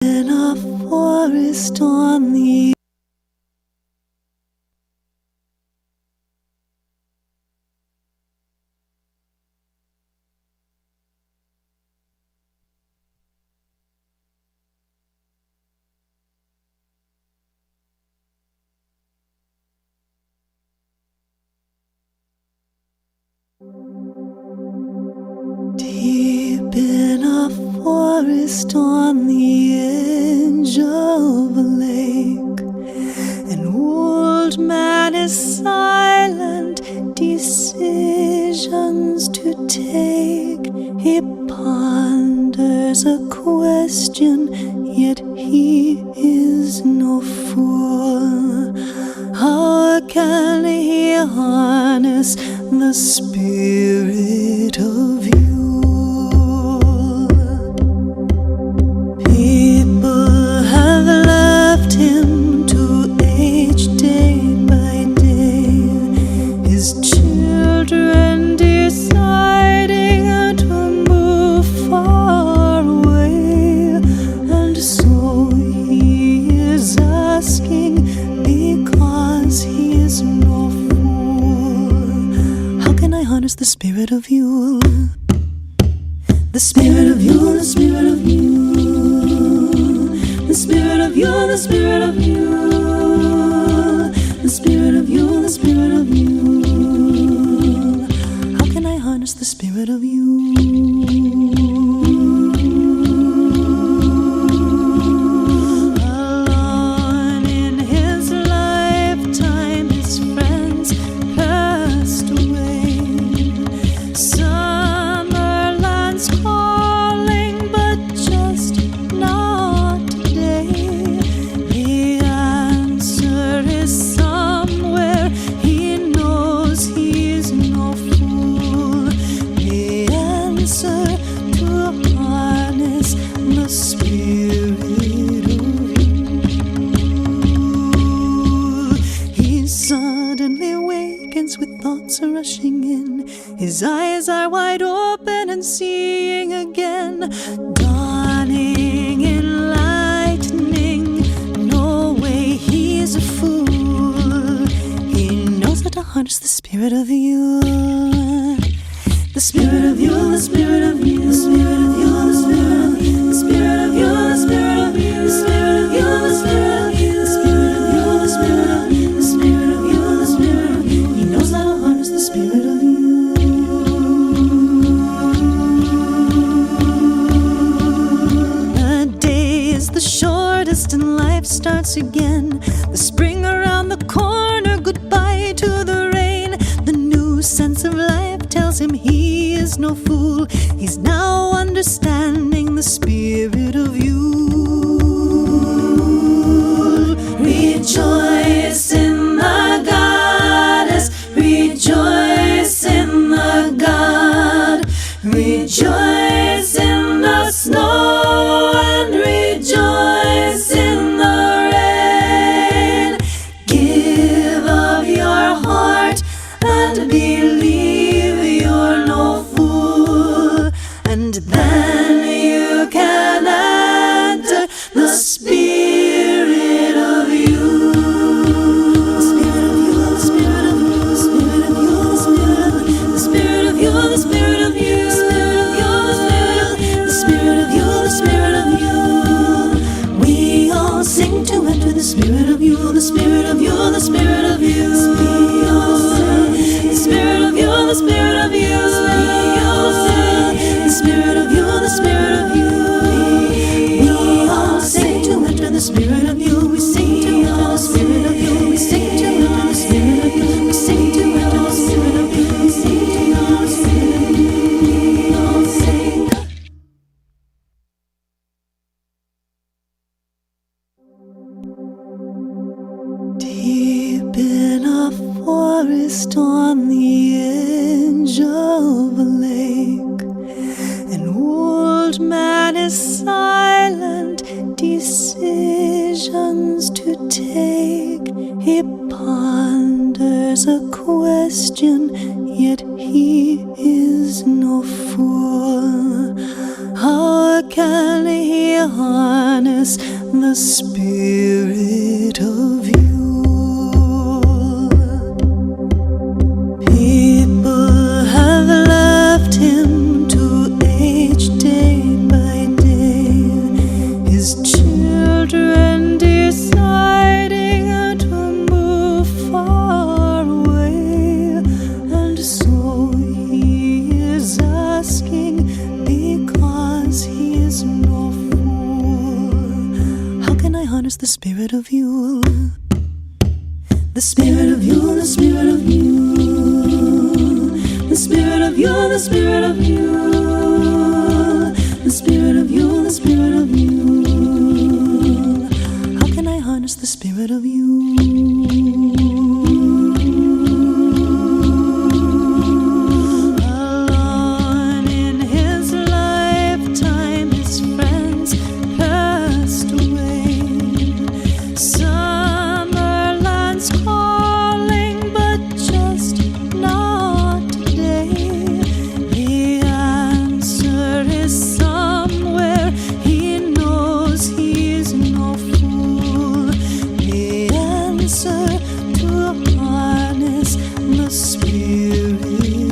In a forest on the deep in a forest on the edge of a lake, an old man is silent, decisions to take. He ponders a question, yet he is no fool. How can he harness the spirit of you? People have left him to age day by day, his children deciding to move far away, and so he is asking because he is no fool. How can I harness the spirit of you? The spirit of you, the spirit of you. The spirit of you, the spirit of you. The spirit of you, the spirit of you. How can I harness the spirit of you? Alone in his lifetime, his friends passed away. Summerland's calling, but just not today. The answer is somewhere. He knows he is no fool. The answer to harness the spirit of you. He suddenly awakens with thoughts rushing in. His eyes are wide open and seeing again. Dawning, enlightening. No way he is a fool. He knows how to harness the spirit of you. The spirit of you, the spirit of you. The spirit of you, the spirit of you. The spirit of you, the spirit of you. The spirit of you, the spirit of you. The spirit of you, the spirit of you. The spirit of you, the spirit of you. He knows how to harness the spirit of you. The day is the shortest and life starts again. The spring around the corner, goodbye to the rain. The new sense of life tells him he is no fool. He's now understanding the spirit of you. Rejoice in the goddess, rejoice in the God, rejoice in the snow and rejoice in the rain. Give of your heart and believe you're no fool, and then you can enter the spirit of you. The spirit of you, the spirit of you, the spirit of you, the spirit of you, the spirit of you, the spirit of you, the spirit of you, the spirit of you. We all sing to enter the spirit of you, the spirit of you, the spirit of you. We all sing the spirit of you, the spirit of you. We all sing the spirit of you, the spirit of you. We all sing to enter the spirit of you. We sing to enter the spirit of you. We sing to enter the spirit of you. We sing to enter the spirit of you. We sing to enter the spirit of you. We all sing. Deep in a forest on the edge of a lake, an old man is silent, decisions to take. He ponders a question, yet he is no fool. How can he harness the spirit of you. People have left him to age day by day, his children deciding to move far away, and so he is asking because he is no fool. How can I harness the spirit of you? The spirit of you, the spirit of you. The spirit of you, the spirit of you. The spirit of you, the spirit of you. How can I harness the spirit of you? Alone in his lifetime, his friends passed away. Summerland's calling, but just not today. The answer is somewhere. He knows he's no fool. The answer to harness the spirit of you.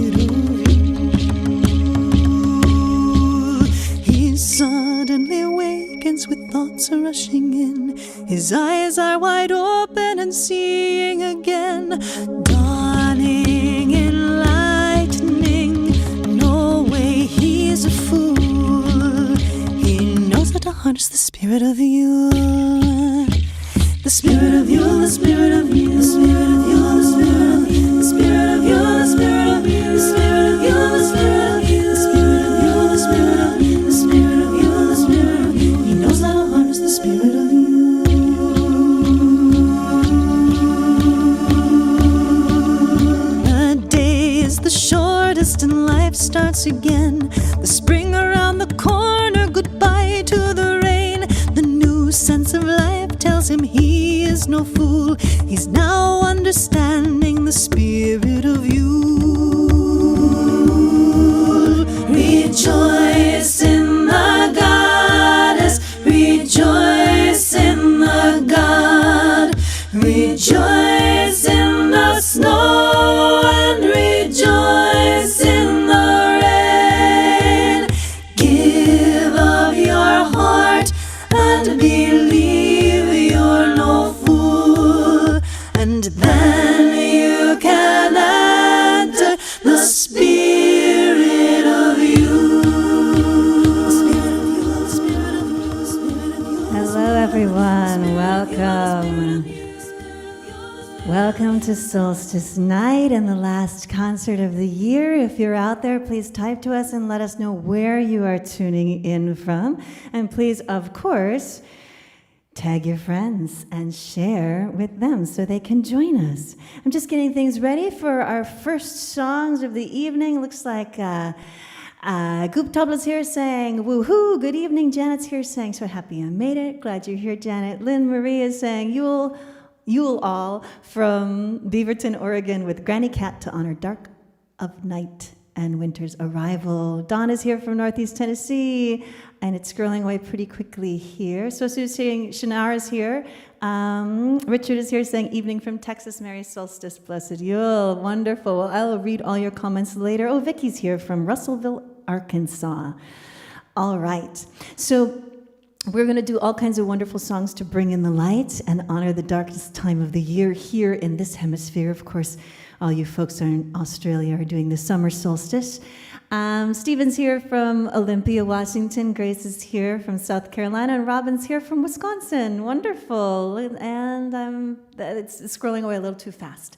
He suddenly awakens with thoughts rushing in. His eyes are wide open and seeing again. Dawning, enlightening. No way he's a fool. He knows how to harness the spirit of you. The spirit of you, the spirit of you, the spirit of you, the spirit of you, the spirit of you, the spirit of you, the spirit of you, the spirit of you, the spirit of you, the spirit of you, the spirit of you, the spirit of you. He knows how to harness the spirit of you. The day is the shortest and life starts again. The spring around the corner, goodbye to the rain. The new sense of life tells him he is no fool. He's now understanding the spirit of you. Rejoice in the goddess, rejoice in the God, rejoice in the snow and rejoice in the rain. Give of your heart and believe you're no fool, and then you can enter the spirit of you. Hello, everyone. Welcome. Welcome to Solstice Night and the last concert of the year. If you're out there, please type to us and let us know where you are tuning in from. And please, of course, tag your friends and share with them so they can join us. I'm just getting things ready for our first songs of the evening. Looks like Goop Tabla's here saying, woohoo, good evening. Janet's here saying, so happy I made it. Glad you're here, Janet. Lynn Marie is saying, Yule all from Beaverton, Oregon, with Granny Cat to honor dark of night and winter's arrival. Dawn is here from Northeast Tennessee, and it's scrolling away pretty quickly here. So Sue's saying, Shinar is here. Richard is here saying, evening from Texas, Merry Solstice, blessed Yule. Wonderful. Well, I'll read all your comments later. Oh, Vicky's here from Russellville, Arkansas. All right. So we're going to do all kinds of wonderful songs to bring in the light and honor the darkest time of the year here in this hemisphere. Of course, all you folks in Australia are doing the summer solstice. Stephen's here from Olympia, Washington. Grace is here from South Carolina. And Robin's here from Wisconsin. Wonderful. And it's scrolling away a little too fast.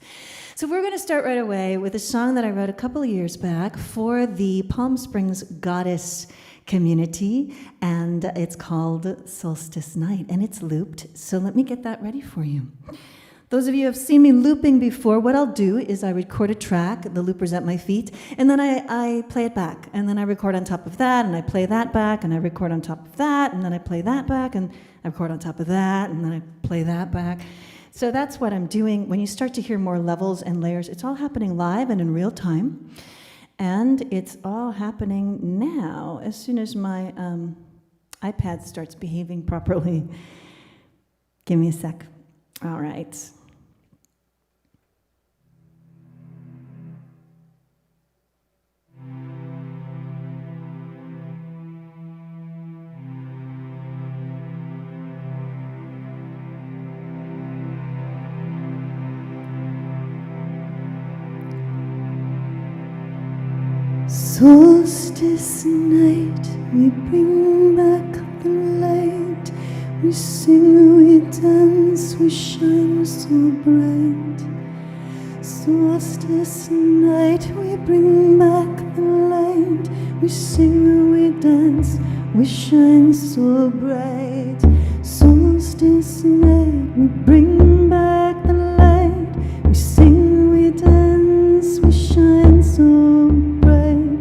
So we're going to start right away with a song that I wrote a couple of years back for the Palm Springs Goddess community, and it's called Solstice Night, and it's looped. So let me get that ready for you. Those of you who have seen me looping before, what I'll do is I record a track, the looper's at my feet, and then I play it back, and then I record on top of that, and I play that back, and I record on top of that, and then I play that back, and I record on top of that, and then I play that back. So that's what I'm doing. When you start to hear more levels and layers, it's all happening live and in real time. And it's all happening now. As soon as my iPad starts behaving properly. Give me a sec. All right. Solstice night, we bring back the light. We sing, we dance, we shine so bright. Solstice night, we bring back the light. We sing, we dance, we shine so bright. Solstice night, we bring back the light. We sing, we dance, we shine so bright.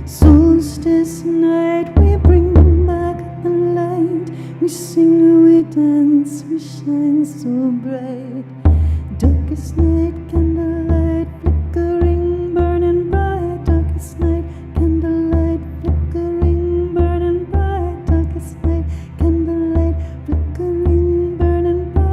Solstice night, we bring back the light. We sing, we dance, we shine so bright. Darkest night, candlelight, flickering, burning bright. Darkest night, candlelight, flickering, burning bright. Darkest night, candlelight, flickering, burning bright.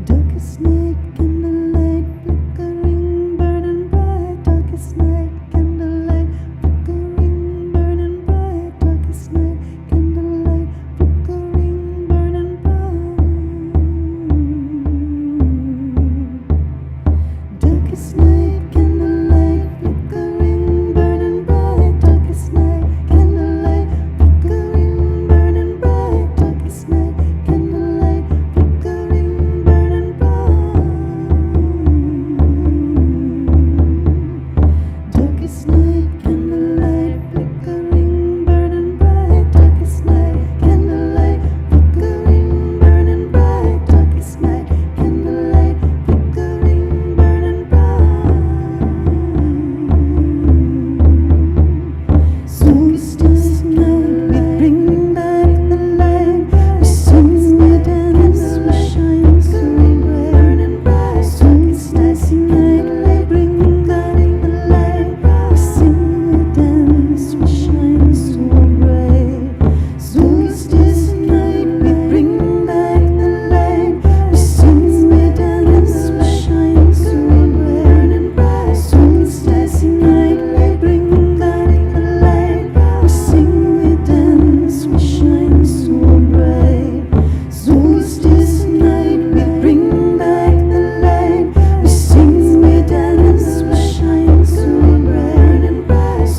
Darkest night, candlelight, flickering, burning bright. Darkest night, candlelight, flickering, burning bright. Darkest night, candlelight, flickering, burning bright. Darkest night, candlelight, flickering, burning bright. Darkest night, candlelight, flickering, burning bright. Darkest night, candlelight, flickering, burning bright. Darkest night, candlelight, flickering, burning bright. Darkest night, candlelight, flickering, burning bright. Darkest night, candlelight, flickering, burning bright. Solstice night, we bring back the light. We sing, we dance, we shine so bright. Solstice night, we bring back the light. We sing, we dance, we shine so bright. Solstice night, we bring back the light. We sing, we dance, we shine so bright. Solstice night, we bring back the light. We sing, we dance, we shine so bright. Solstice night, we bring back the light. We sing, we dance, we shine so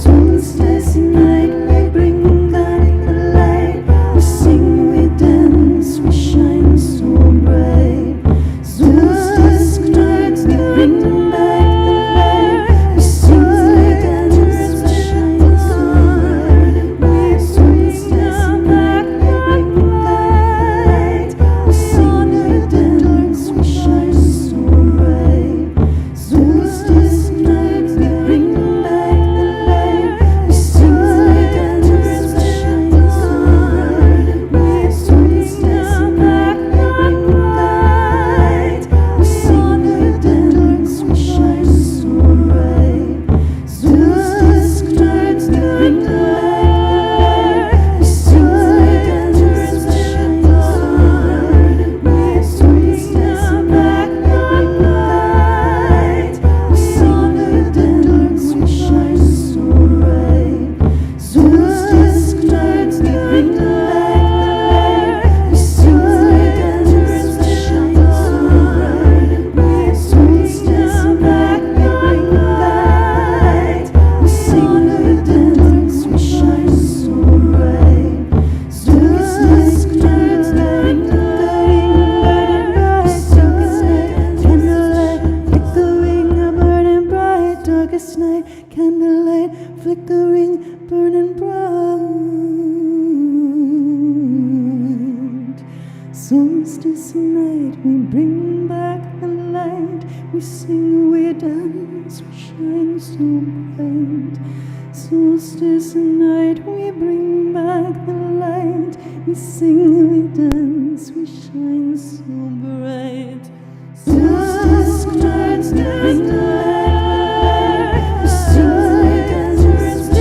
bright. Solstice night, we bring back the light. We sing, we dance, we shine so bright. Solstice night, we bring back the light. We sing, we dance, we shine so bright. Solstice night, we bring light. We sing, we dance, we shine so bright. Solstice night, we bring back the light. We sing, we dance, we shine so bright. Solstice night, we bring light. We sing, we dance, we shine so bright. Solstice night, we bring light. We sing, we dance, we shine so bright. Solstice night, we bring light. We sing, we dance, we shine so bright. Solstice night, we bring light. We sing, we dance, we shine so bright. Solstice night, we bring light. We sing, we dance, we shine so bright. Solstice night, we bring light. We sing, candlelight, flickering, burning bright. Darkest night, candlelight, flickering, burning bright. Solstice night, we bring back the light. We sing, we dance, we shine so bright. Solstice night, we bring back the light. We sing, we dance, we shine so bright. Solstice night, we bring light. We sing, we dance, we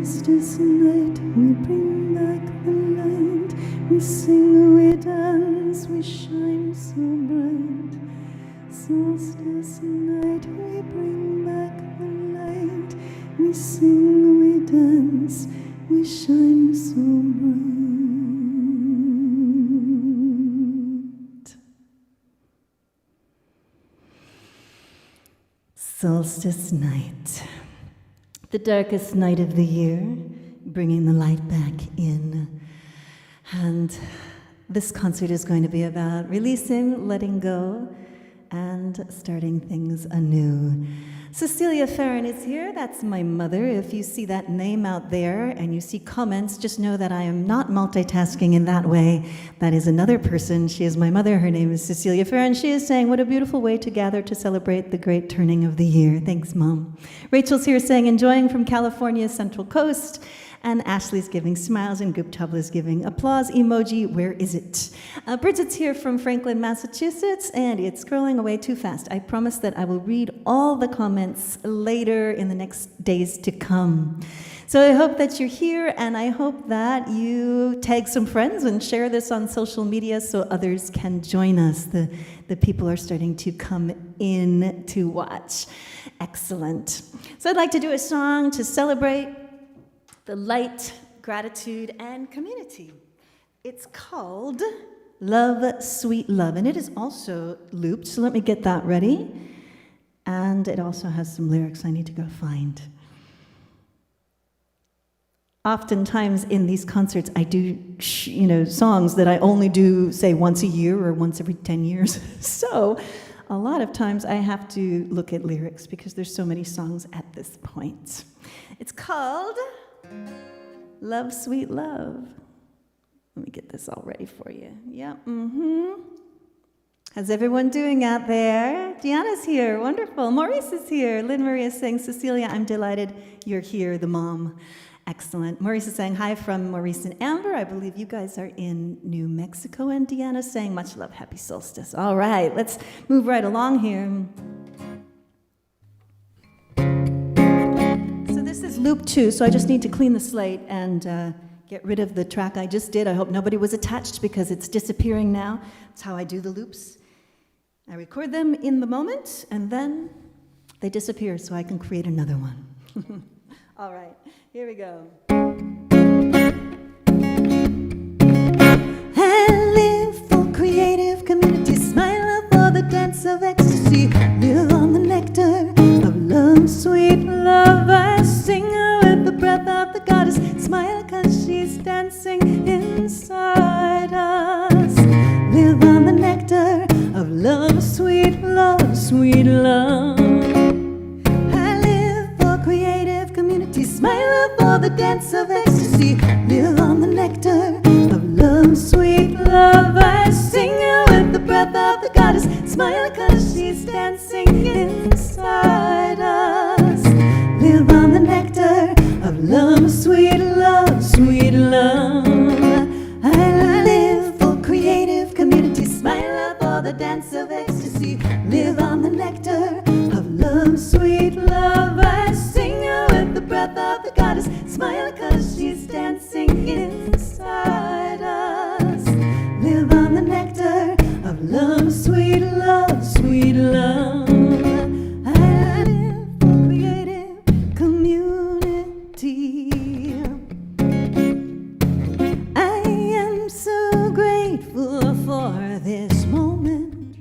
Solstice night, we bring back the light. We sing, we dance, we shine so bright. Solstice night, we bring back the light. We sing, we dance, we shine so bright. Solstice night, the darkest night of the year, bringing the light back in. And this concert is going to be about releasing, letting go, and starting things anew. Celia Farran is here. That's my mother. If you see that name out there and you see comments, just know that I am not multitasking in that way. That is another person. She is my mother. Her name is Celia Farran. She is saying, what a beautiful way to gather to celebrate the great turning of the year. Thanks, Mom. Rachel's here saying, enjoying from California's Central Coast. And Ashley's giving smiles, and Gupta is giving applause emoji. Where is it? Bridget's here from Franklin, Massachusetts, and it's scrolling away too fast. I promise that I will read all the comments later in the next days to come. So I hope that you're here, and I hope that you tag some friends and share this on social media so others can join us. The people are starting to come in to watch. Excellent. So I'd like to do a song to celebrate the light, gratitude, and community. It's called Love, Sweet Love, and it is also looped, so let me get that ready. And it also has some lyrics I need to go find. Oftentimes in these concerts, I do, songs that I only do, say, once a year or once every 10 years. So a lot of times I have to look at lyrics because there's so many songs at this point. It's called Love, Sweet Love. Let me get this all ready for you. Yeah, How's everyone doing out there? Gianna's here, wonderful. Maurice is here. Lynn Marie is saying, Cecilia, I'm delighted you're here, the mom. Excellent. Maurice is saying, hi from Maurice and Amber. I believe you guys are in New Mexico. And Deanna's saying, much love, happy solstice. All right, let's move right along here. This is loop 2, so I just need to clean the slate and get rid of the track I just did. I hope nobody was attached because it's disappearing now. That's how I do the loops. I record them in the moment, and then they disappear so I can create another one. All right, here we go. I live for creative community, smile up for the dance of ecstasy, live on the nectar of love, sweet love. I sing her with the breath of the goddess, smile cause she's dancing inside us. Live on the nectar of love, sweet love, sweet love. I live for creative community, smile up for the dance of ecstasy, live on the nectar of love, sweet love. I sing her with the breath of the goddess, smile cause she's dancing inside us. Live on the nectar of love, sweet love, sweet love. I live for creative community, smile up for the dance of ecstasy, live on the nectar of love, sweet love. I sing her with the breath of the goddess, smile cause she's dancing inside us. Live on the nectar of love, sweet love, sweet love. I live for creative community. I am so grateful for this moment,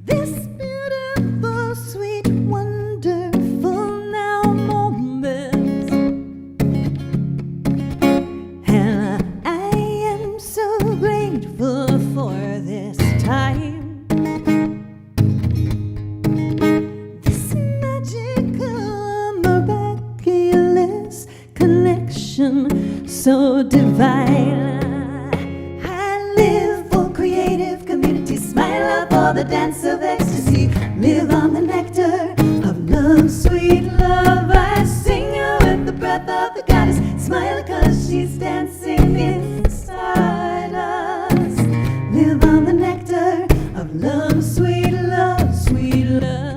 this beautiful, sweet, wonderful now moment. And I am so grateful for this time, this magical, miraculous connection, so divine. I live for creative community, smile up for the dance of ecstasy, live on the nectar of love, sweet love. I sing her with the breath of the goddess, smile cause she's dancing inside us. Live on the nectar of love, sweet love, sweet love.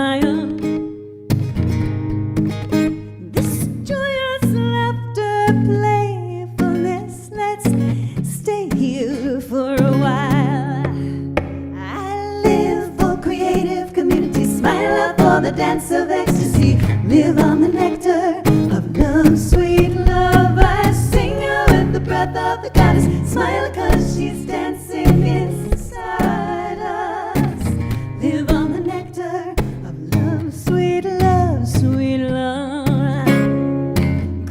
my own. This joyous laughter, playfulness, let's stay here for a while. I live for creative community, smile up for the dance of ecstasy, live on the nectar of love, sweet love. I sing with the breath of the goddess, smile 'cause she's dancing inside us. Live on the nectar of love, sweet love, sweet love.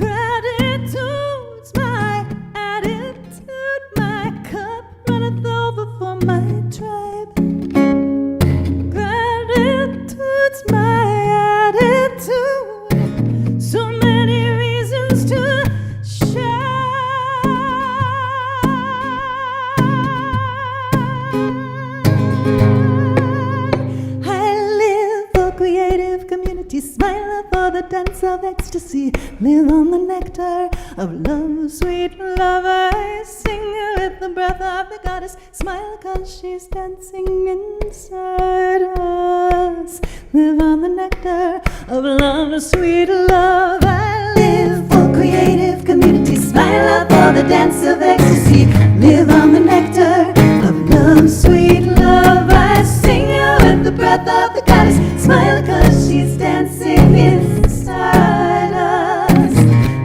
Gratitude's my attitude, my cup runneth over for my tribe. Gratitude's my attitude, so many reasons to shine. I live for creative community, smile up for the dance of ecstasy, live on the nectar of love, sweet love. I sing with the breath of the goddess, smile 'cause she's dancing inside us. Live on the nectar of love, sweet love. I live for creative community, smile up for the dance of ecstasy, live on the nectar of love, sweet love. I sing with the breath of the goddess, smile 'cause she's dancing inside us.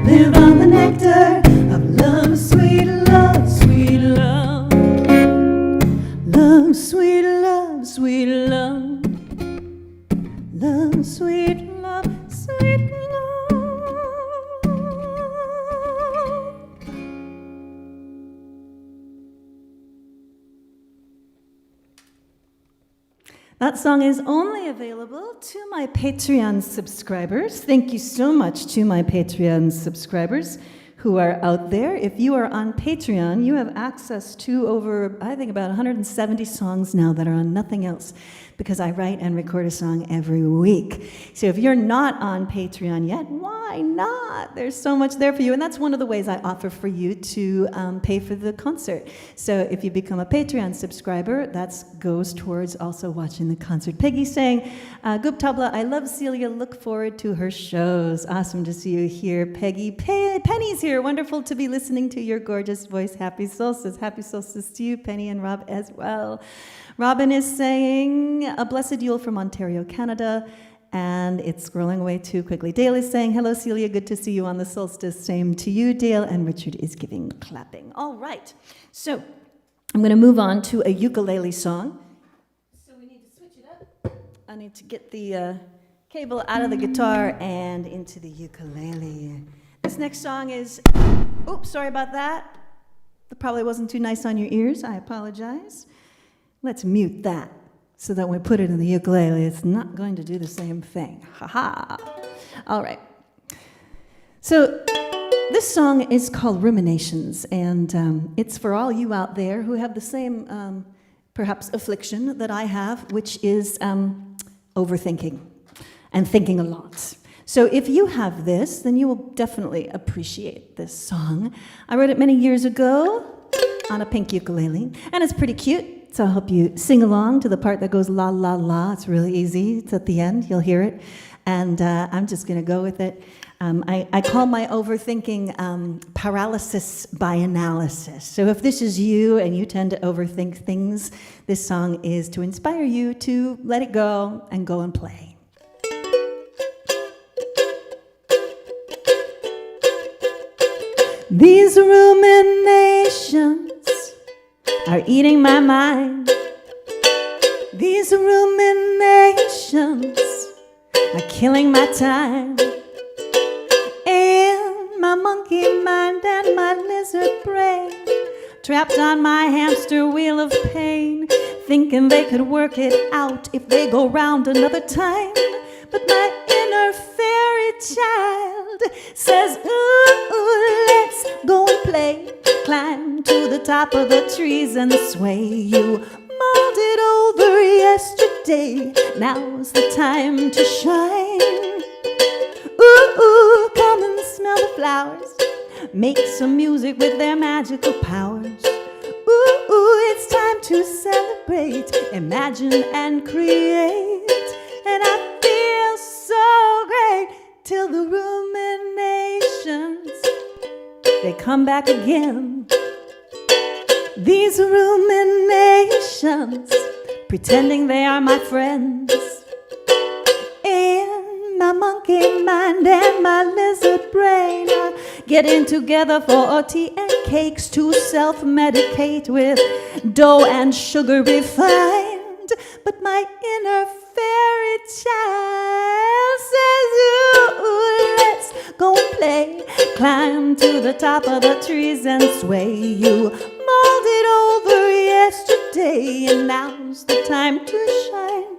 Live on the nectar of love, sweet love, sweet love. Love, sweet love, sweet love. Love, sweet love, sweet love. That song is only available to my Patreon subscribers. Thank you so much to my Patreon subscribers who are out there. If you are on Patreon, you have access to over, I think, about 170 songs now that are on nothing else, because I write and record a song every week. So if you're not on Patreon yet, why not? There's so much there for you, and that's one of the ways I offer for you to pay for the concert. So if you become a Patreon subscriber, that goes towards also watching the concert. Peggy's saying, Gup Tabla, I love Celia, look forward to her shows. Awesome to see you here, Peggy. Penny's here, wonderful to be listening to your gorgeous voice. Happy Solstice. Happy Solstice to you, Penny and Rob as well. Robin is saying, a blessed Yule from Ontario, Canada, and it's scrolling away too quickly. Dale is saying, hello, Celia, good to see you on the solstice. Same to you, Dale, and Richard is giving clapping. All right, so I'm going to move on to a ukulele song. So we need to switch it up. I need to get the cable out of the guitar and into the ukulele. This next song is, oops, sorry about that. That probably wasn't too nice on your ears. I apologize. Let's mute that so that when we put it in the ukulele, it's not going to do the same thing. Ha-ha. All right. So this song is called Ruminations, and it's for all you out there who have the same, perhaps, affliction that I have, which is overthinking and thinking a lot. So if you have this, then you will definitely appreciate this song. I wrote it many years ago on a pink ukulele, and it's pretty cute. So I'll help you sing along to the part that goes la, la, la. It's really easy. It's at the end. You'll hear it. And I'm just going to go with it. I call my overthinking paralysis by analysis. So if this is you and you tend to overthink things, this song is to inspire you to let it go and go and play. These ruminations are eating my mind. These ruminations are killing my time. And my monkey mind and my lizard brain, trapped on my hamster wheel of pain, thinking they could work it out if they go round another time. But my inner fairy child says, ooh, let's go and play. Climb to the top of the trees and sway. You mulled it over yesterday, now's the time to shine. Ooh, come and smell the flowers, make some music with their magical powers. Ooh, it's time to celebrate, imagine and create. And I feel come back again. These ruminations, pretending they are my friends. In my monkey mind and my lizard brain are getting together for tea and cakes to self-medicate with dough and sugar refined. But my inner fairy child says, ooh, let's go and play. Climb to the top of the trees and sway. You molded over yesterday, and now's the time to shine.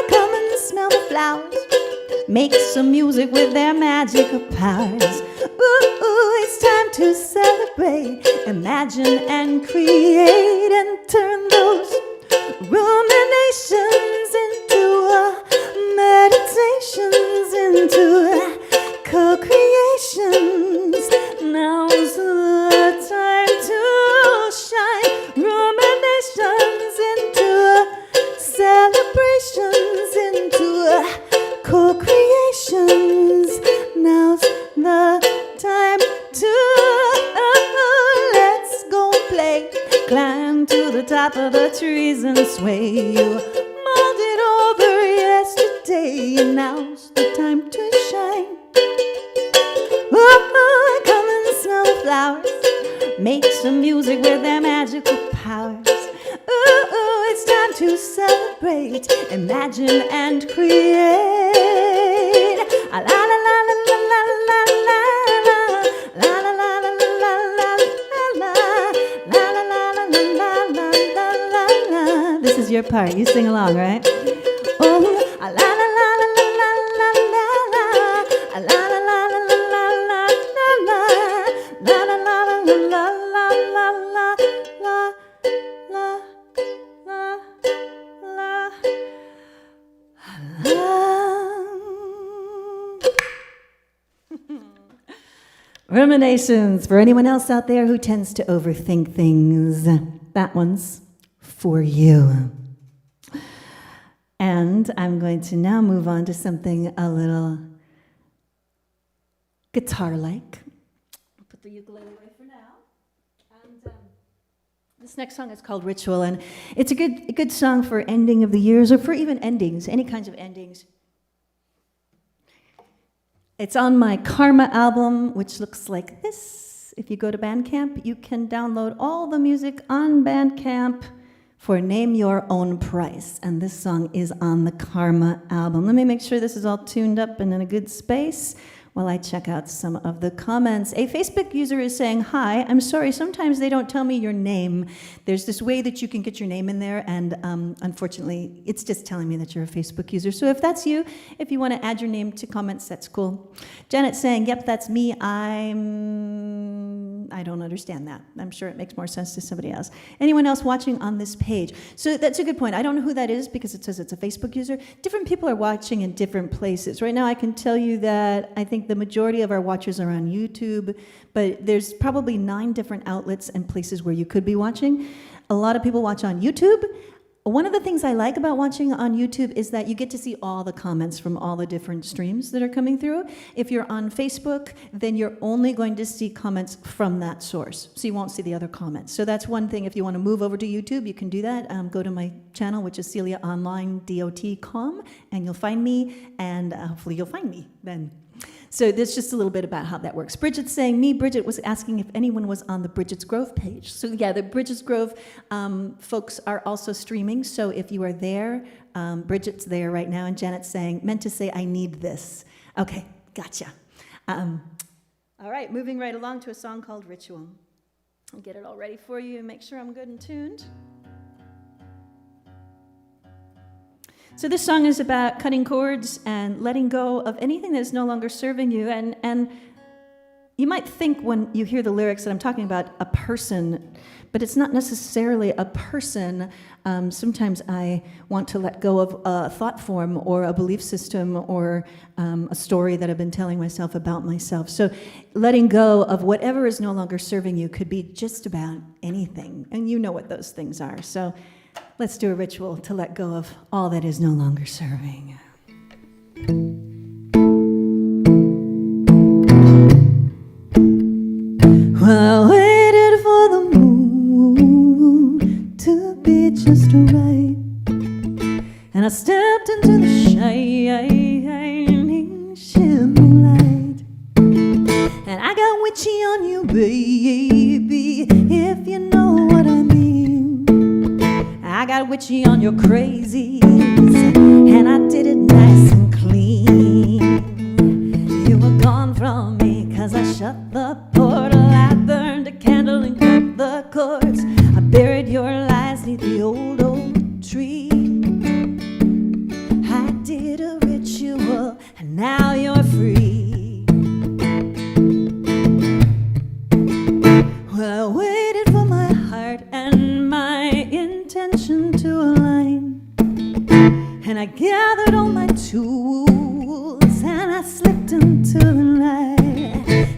Come and smell the flowers, make some music with their magical powers. It's time to celebrate, imagine and create, and turn those ruminations into meditations, into co-creations. Now's the time to shine. Ruminations into celebrations, into co-creations. Now's the time to let's go play. Climb to the top of the trees and sway. You molded over yesterday, and now's the time to shine. Come and smell the flowers, make some music with their magical powers. It's time to celebrate, imagine and create. La la la la la la la la la la la la la la la la la. This is your part. You sing along, right? Oh, la la la la la la la la la la la la la la la la Ruminations, for anyone else out there who tends to overthink things, that one's for you. And I'm going to now move on to something a little guitar-like. I'll put the ukulele away for now. And this next song is called Ritual, and it's a good song for ending of the years, or for even endings, any kinds of endings. It's on my Karma album, which looks like this. If you go to Bandcamp, you can download all the music on Bandcamp for Name Your Own Price. And this song is on the Karma album. Let me make sure this is all tuned up and in a good space while I check out some of the comments. A Facebook user is saying, hi, I'm sorry, sometimes they don't tell me your name. There's this way that you can get your name in there, and unfortunately, it's just telling me that you're a Facebook user. So if that's you, if you want to add your name to comments, that's cool. Janet's saying, yep, that's me. I don't understand that. I'm sure it makes more sense to somebody else. Anyone else watching on this page? So that's a good point. I don't know who that is because it says it's a Facebook user. Different people are watching in different places. Right now, I can tell you that I think the majority of our watchers are on YouTube, but there's probably 9 different outlets and places where you could be watching. A lot of people watch on YouTube. One of the things I like about watching on YouTube is that you get to see all the comments from all the different streams that are coming through. If you're on Facebook, then you're only going to see comments from that source, so you won't see the other comments. So that's one thing. If you want to move over to YouTube, you can do that. Go to my channel, which is CeliaOnlineDOT.com, and you'll find me, and hopefully you'll find me then. So there's just a little bit about how that works. Bridget's saying, Bridget was asking if anyone was on the Bridget's Grove page. So yeah, the Bridget's Grove folks are also streaming. So if you are there, Bridget's there right now. And Janet's saying, meant to say, I need this. Okay, gotcha. All right, moving right along to a song called Ritual. I'll get it all ready for you and make sure I'm good and tuned. So this song is about cutting cords and letting go of anything that's no longer serving you. And you might think when you hear the lyrics that I'm talking about a person, but it's not necessarily a person. Sometimes I want to let go of a thought form or a belief system or a story that I've been telling myself about myself. So letting go of whatever is no longer serving you could be just about anything. And you know what those things are. So let's do a ritual to let go of all that is no longer serving. and I stepped into the shining shimmy light. And I got witchy on you, baby, if you know what I mean. I got witchy on your crazies, and I did it nice and clean. You were gone from me, 'cause I shut the portal. I burned a candle and cut the cords. I buried your lies neath the old oak tree. I did a ritual, and now you're free. Well, I waited for my heart and my intention to align, and I gathered all my tools, and I slipped into the night,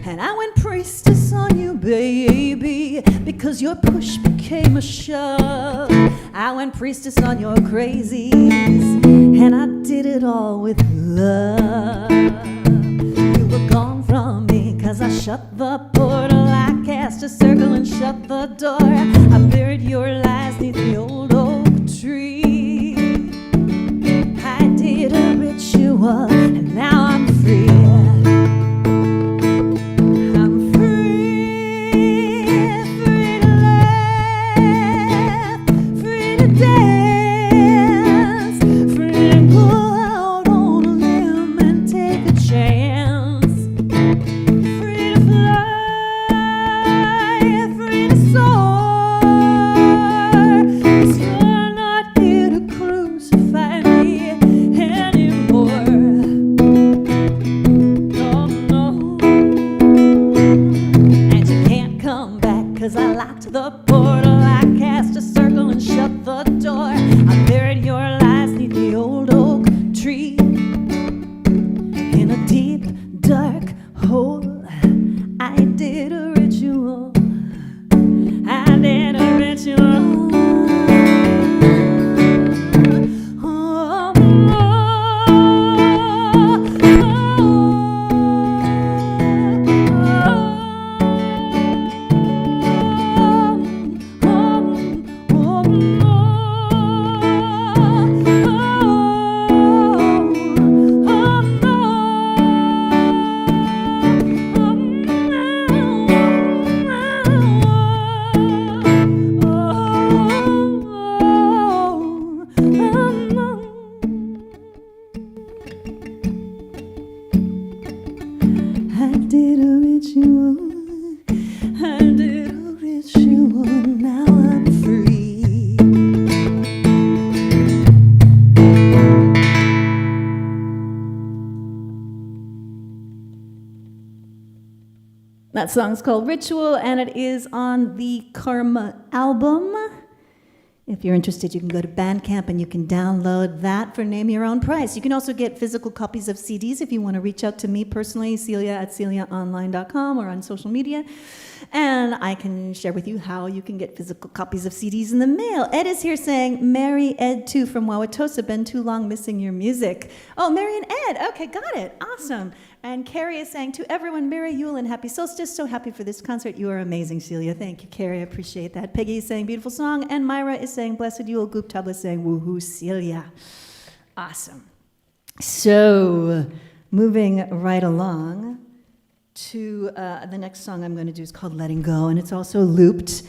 and I went priestess on you, baby, because your push became a shove. I went priestess on your crazies, and I did it all with love. You were gone from me, 'cause I shut the portal. I cast a circle and shut the door. I buried your lies neath the old oak tree. I did a ritual, and now I'm free. I'm free, free to laugh, free to dance, free to go out on a limb and take a chance, free to fly, free to soar. 'Cause you're not here to crucify me anymore. No, no. And you can't come back, 'cause I locked the portal. I cast a circle and shut the door. I buried your lies neath the old oak tree. In a deep, dark hole, I did a ritual. I did a ritual. Oh, I did a ritual. I did a ritual. Now I'm free. That song's called Ritual, and it is on the Karma album. If you're interested, you can go to Bandcamp and you can download that for name your own price. You can also get physical copies of CDs if you want to reach out to me personally, celia@celiaonline.com, or on social media. And I can share with you how you can get physical copies of CDs in the mail. Ed is here saying, Mary Ed 2 from Wauwatosa, been too long missing your music. Oh, Mary and Ed, okay, got it, awesome. And Carrie is saying, to everyone, Merry Yule and Happy Solstice. So happy for this concert. You are amazing, Celia. Thank you, Carrie. I appreciate that. Peggy is saying, beautiful song. And Myra is saying, blessed Yule. Goop Tabla is saying, woohoo, Celia. Awesome. So, moving right along to the next song I'm going to do is called Letting Go, and it's also looped.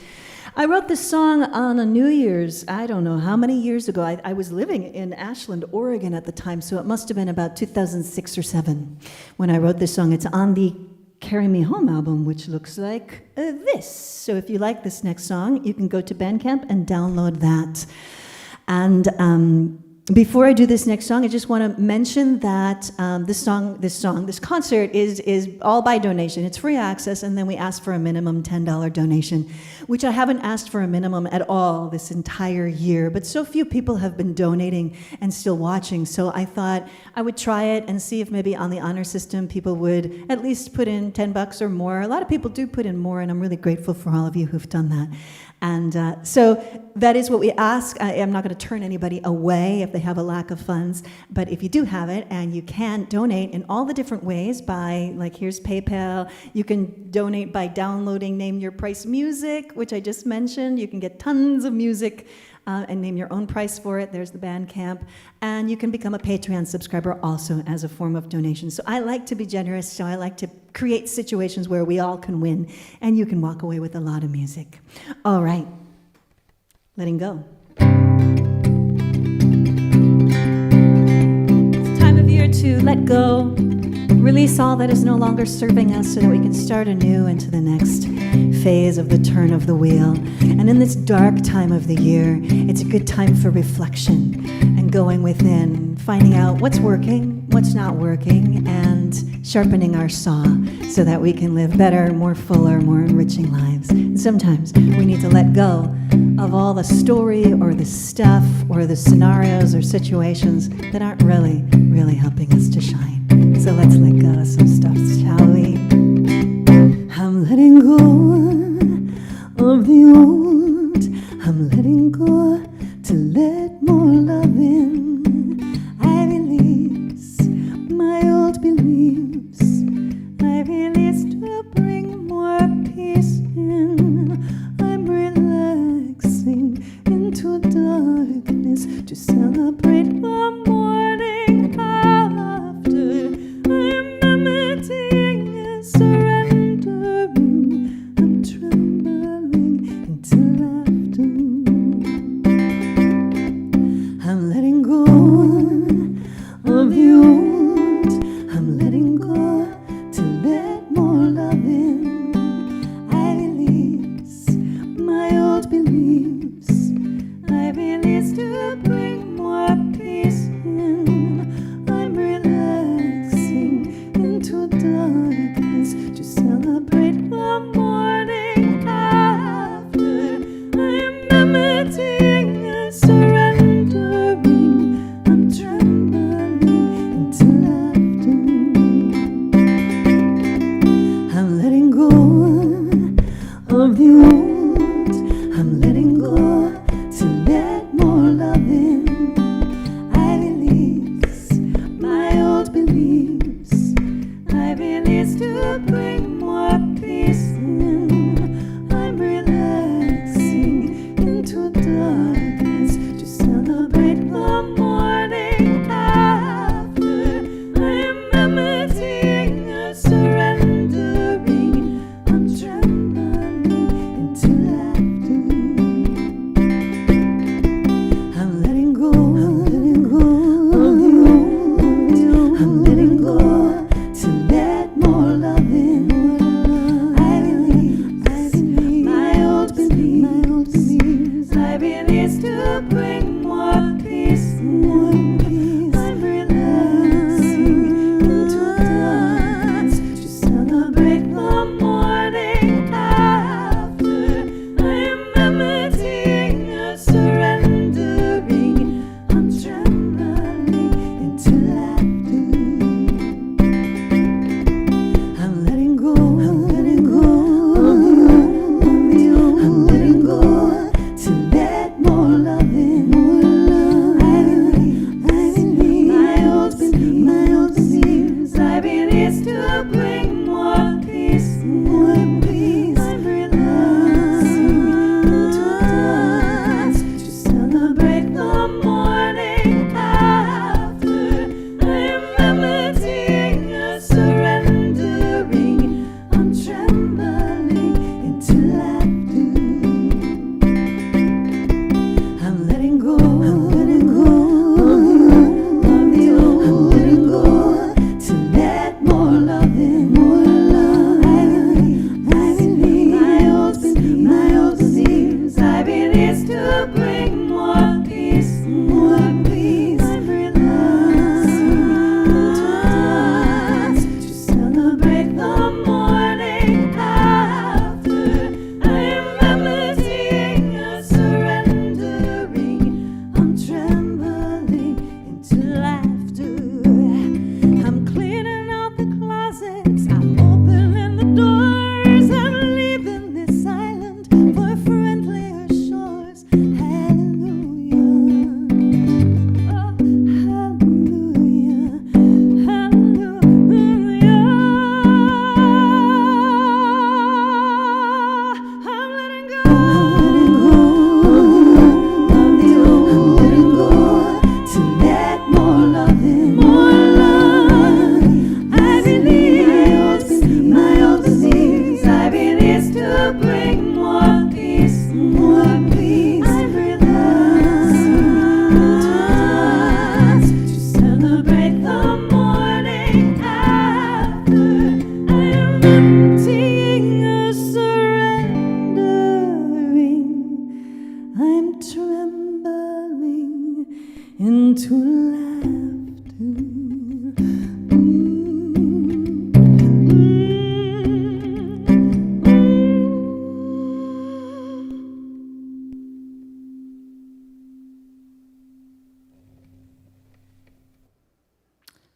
I wrote this song on a New Year's, I don't know how many years ago. I was living in Ashland, Oregon at the time, so it must have been about 2006 or 7 when I wrote this song. It's on the Carry Me Home album, which looks like this. So if you like this next song, you can go to Bandcamp and download that. And before I do this next song, I just want to mention that this concert is all by donation. It's free access, and then we ask for a minimum $10 donation, which I haven't asked for a minimum at all this entire year. But so few people have been donating and still watching, so I thought I would try it and see if maybe on the honor system people would at least put in $10 or more. A lot of people do put in more, and I'm really grateful for all of you who've done that. And so that is what we ask. I'm not going to turn anybody away if they have a lack of funds, but if you do have it and you can donate in all the different ways by, like, here's PayPal. You can donate by downloading Name Your Price music, which I just mentioned. You can get tons of music and name your own price for it. There's the Bandcamp. And you can become a Patreon subscriber also as a form of donation. So I like to be generous, so I like to create situations where we all can win, and you can walk away with a lot of music. All right, letting go. It's time of year to let go, release all that is no longer serving us so that we can start anew into the next phase of the turn of the wheel. And in this dark time of the year, it's a good time for reflection and going within, finding out what's working, what's not working, and sharpening our saw so that we can live better, more fuller, more enriching lives. And sometimes we need to let go of all the story or the stuff or the scenarios or situations that aren't really helping us to shine. So let's let go of some stuff, shall we? I'm letting go of the old. I'm letting go to let more love in. I release my old beliefs. I release to bring more peace in. I'm relaxing into darkness to celebrate the morning after. I'm emitting and surrendering.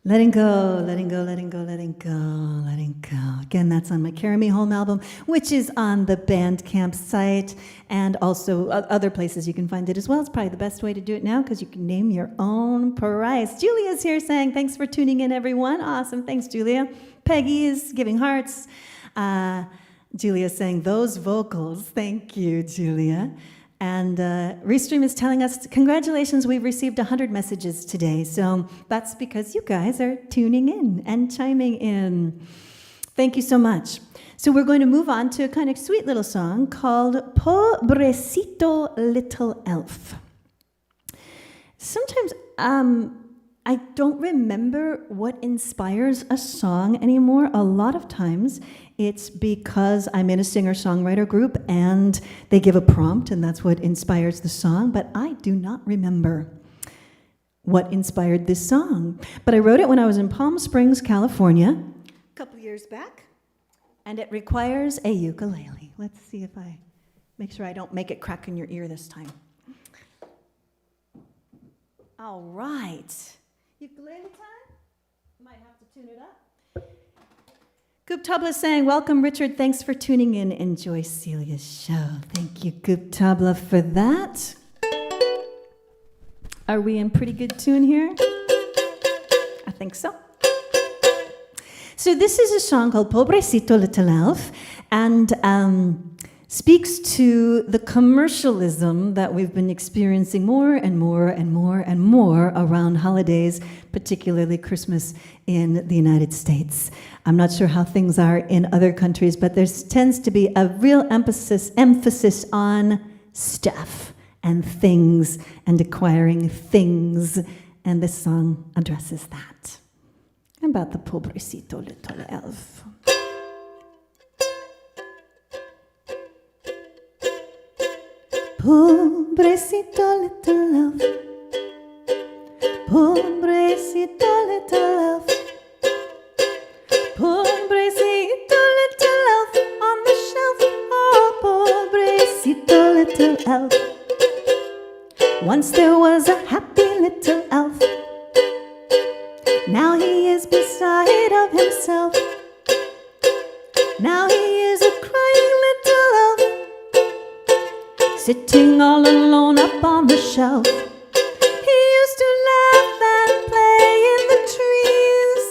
Letting go, letting go, letting go, letting go, letting go. Again, that's on my Carry Me Home album, which is on the Bandcamp site and also other places you can find it as well. It's probably the best way to do it now because you can name your own price. Julia's here saying, thanks for tuning in, everyone. Awesome. Thanks, Julia. Peggy is giving hearts. Julia's saying, those vocals. Thank you, Julia. And Restream is telling us, congratulations, we've received 100 messages today. So that's because you guys are tuning in and chiming in. Thank you so much. So we're going to move on to a kind of sweet little song called Pobrecito Little Elf. Sometimes I don't remember what inspires a song anymore. A lot of times it's because I'm in a singer-songwriter group and they give a prompt and that's what inspires the song, but I do not remember what inspired this song. But I wrote it when I was in Palm Springs, California, a couple years back, and it requires a ukulele. Let's see if I make sure I don't make it crack in your ear this time. All right. Ukulele time? Might have to tune it up. Goop Tabla saying, welcome, Richard. Thanks for tuning in. Enjoy Celia's show. Thank you, Goop Tabla, for that. Are we in pretty good tune here? I think so. So this is a song called Pobrecito Little Elf, and speaks to the commercialism that we've been experiencing more and more and more and more around holidays, particularly Christmas in the United States. I'm not sure how things are in other countries, but there tends to be a real emphasis on stuff and things and acquiring things, and this song addresses that. About the Pobrecito Little Elf. Pobrecito little elf, pobrecito little elf, pobrecito little elf on the shelf. Oh, pobrecito little elf. Once there was a happy little elf. Now he is beside of himself. Now he is a crying little elf, sitting all alone up on the shelf. He used to laugh and play in the trees,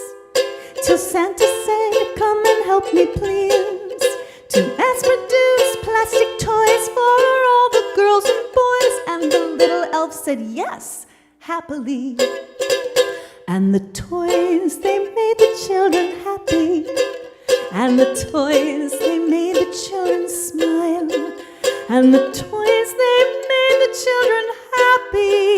till Santa said, come and help me please, to mass produce plastic toys for all the girls and boys. And the little elf said yes, happily. And the toys, they made the children happy, and the toys, they made the children smile, and the toys, they made the children happy.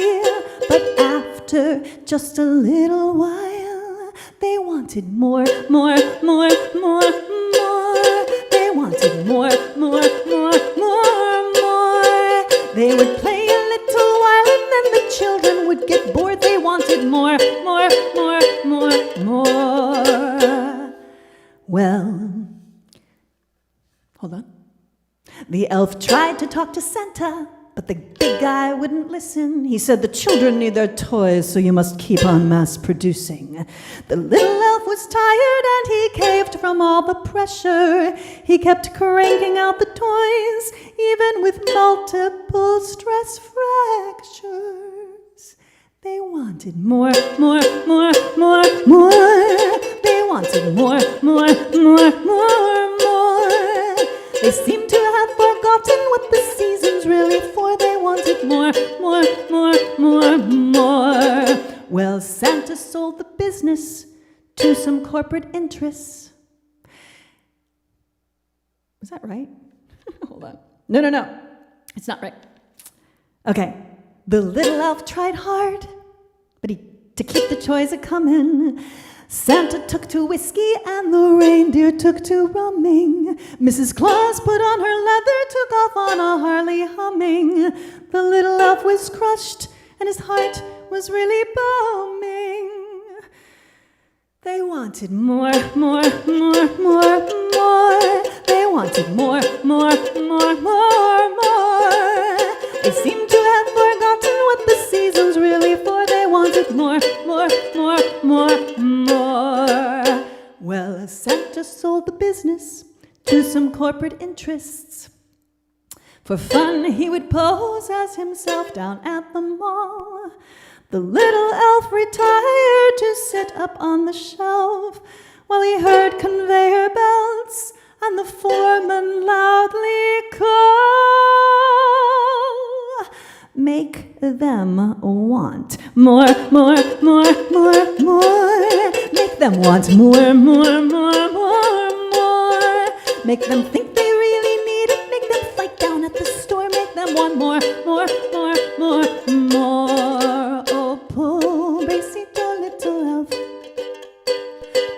But after just a little while, they wanted more, more, more, more, more. They wanted more, more, more, more, more. They would play a little while and then the children would get bored. They wanted more, more, more, more, more. Well, hold on. The elf tried to talk to Santa, but the big guy wouldn't listen. He said, the children need their toys, so you must keep on mass producing. The little elf was tired and he caved from all the pressure. He kept cranking out the toys, even with multiple stress fractures. They wanted more, more, more, more, more. They wanted more, more, more, more, more. They seemed to have forgotten what the season's really for. They wanted more, more, more, more, more. Well, Santa sold the business to some corporate interests. Is that right? Hold on. No. It's not right. Okay. The little elf tried hard, but to keep the toys a-comin'. Santa took to whiskey and the reindeer took to rumming. Mrs. Claus put on her leather, took off on a Harley humming. The little elf was crushed and his heart was really booming. They wanted more, more, more, more, more. They wanted more, more, more, more, more. They seemed to have forgotten what the season's really for. They wanted more, more, more, more, more, more. Well, Santa sold the business to some corporate interests. For fun, he would pose as himself down at the mall. The little elf retired to sit up on the shelf while he heard conveyor belts and the foreman loudly call, make them want more, more, more, more, more. Make them want more, more, more, more, more. Make them think they really need it. Make them fight down at the store. Make them want more, more, more, more, more. Oh, pobrecito little elf.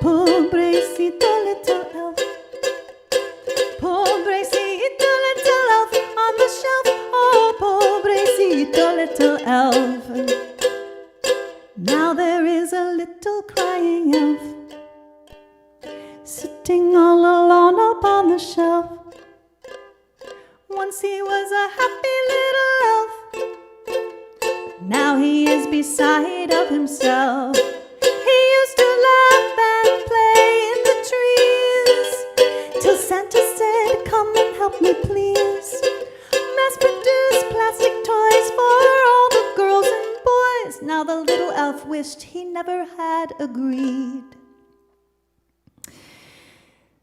Pobrecito little elf. Pobrecito little elf on the shelf. Oh, pobrecito little elf. Now there is a little crying elf sitting all alone up on the shelf. Once he was a happy little elf, now he is beside of himself. He used to laugh and play in the trees till Santa said, come and help me please. Mass-produced plastic toys for all the girls and boys. Now the little elf wished he never had agreed.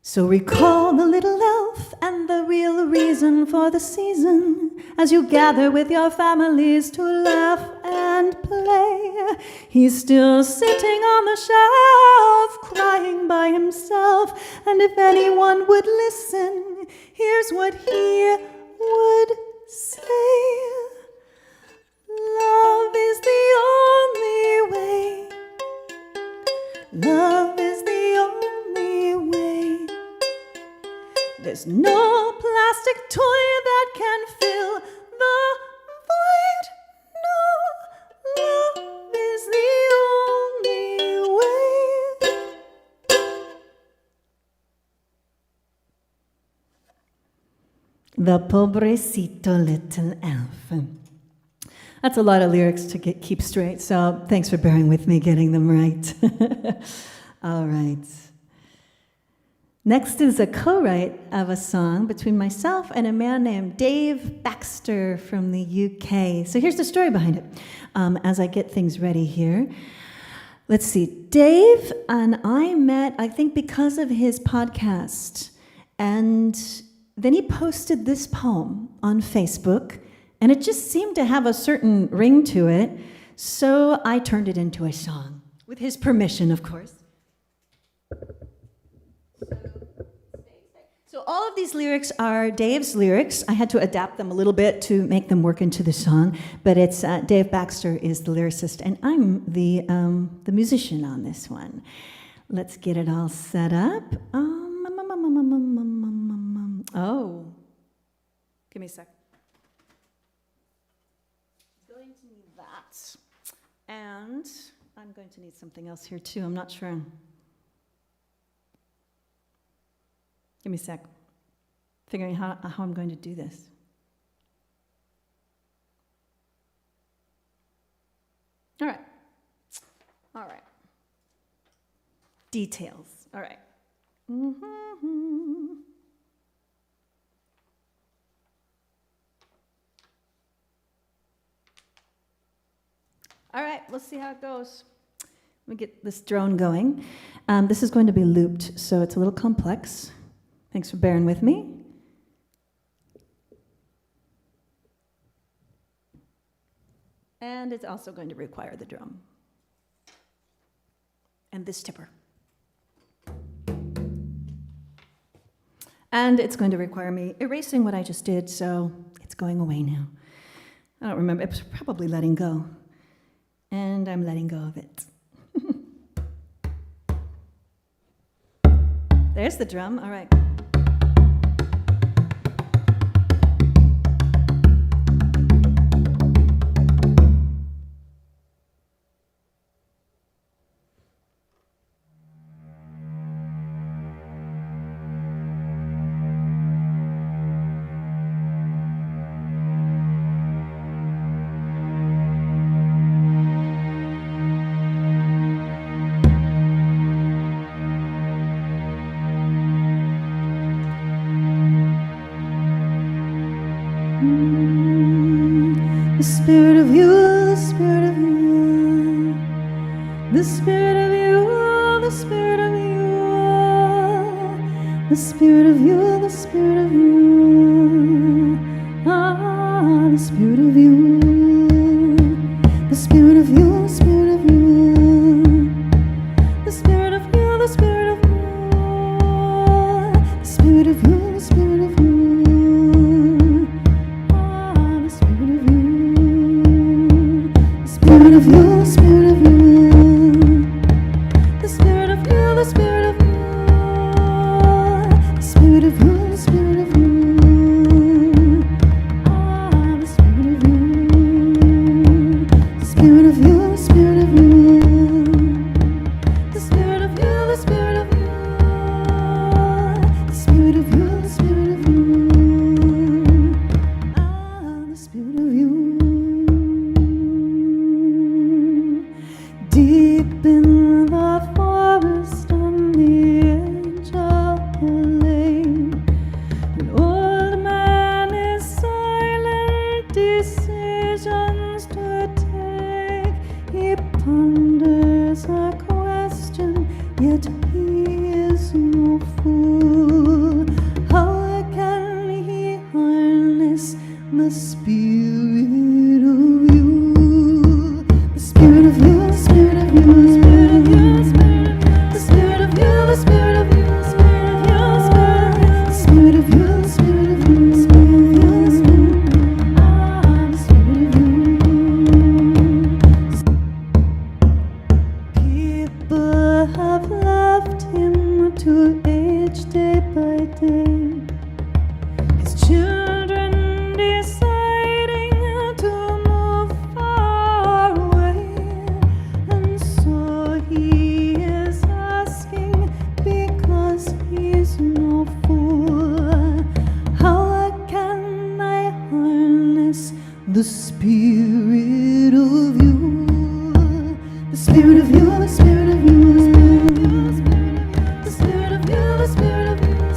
So recall the little elf and the real reason for the season as you gather with your families to laugh and play. He's still sitting on the shelf, crying by himself, and if anyone would listen, here's what he would say. Love is the only way. Love is the only way. There's no plastic toy that can fill the void. No, love is the only way. The pobrecito little elf. That's a lot of lyrics to keep straight, so thanks for bearing with me getting them right. All right. Next is a co-write of a song between myself and a man named Dave Baxter from the UK. So here's the story behind it. As I get things ready here. Let's see. Dave and I met, I think, because of his podcast. And then he posted this poem on Facebook, and it just seemed to have a certain ring to it. So I turned it into a song, with his permission, of course. So all of these lyrics are Dave's lyrics. I had to adapt them a little bit to make them work into the song, but it's Dave Baxter is the lyricist, and I'm the musician on this one. Let's get it all set up. Oh, give me a sec. I'm going to need that, and I'm going to need something else here too. I'm not sure. Give me a sec. Figuring how I'm going to do this. All right. All right. Details. All right. Mm-hmm. All right, let's see how it goes. Let me get this drone going. This is going to be looped, so it's a little complex. Thanks for bearing with me. And it's also going to require the drum. And this tipper. And it's going to require me erasing what I just did, so it's going away now. I don't remember, it was probably letting go. And I'm letting go of it. There's the drum, all right. The spirit of you, the spirit of you, the spirit of you, the spirit of you, the spirit of you, the spirit of you, ah, the spirit of you, the spirit of you, the spirit of you, the spirit of you, the spirit of you, the spirit of you, the spirit of you. Spirit of you, spirit of you, the spirit of you, the spirit of you, the spirit of you, the spirit of you, ah, the spirit of you, the spirit of you, the spirit of you, the spirit of you, the spirit of you, the spirit of you, the spirit of you, ah, the spirit of you. Deep in the forest on the edge of the lane, an old man is silent, decisions to take. He ponders a question, yet he is no fool. How can he harness the spirit of you? The spirit of you, the spirit of you, the spirit of you, the spirit of you, the spirit of you, the spirit of you, the spirit of you, the spirit of you, the spirit of you, ah, the spirit of you. People have left him to age day by day. His children deciding to move far away, and so he is asking because he's no fool. How can I harness the spirit of you? The spirit of you, the spirit of you, the spirit of you, the spirit of you, the spirit of you, the spirit of you, the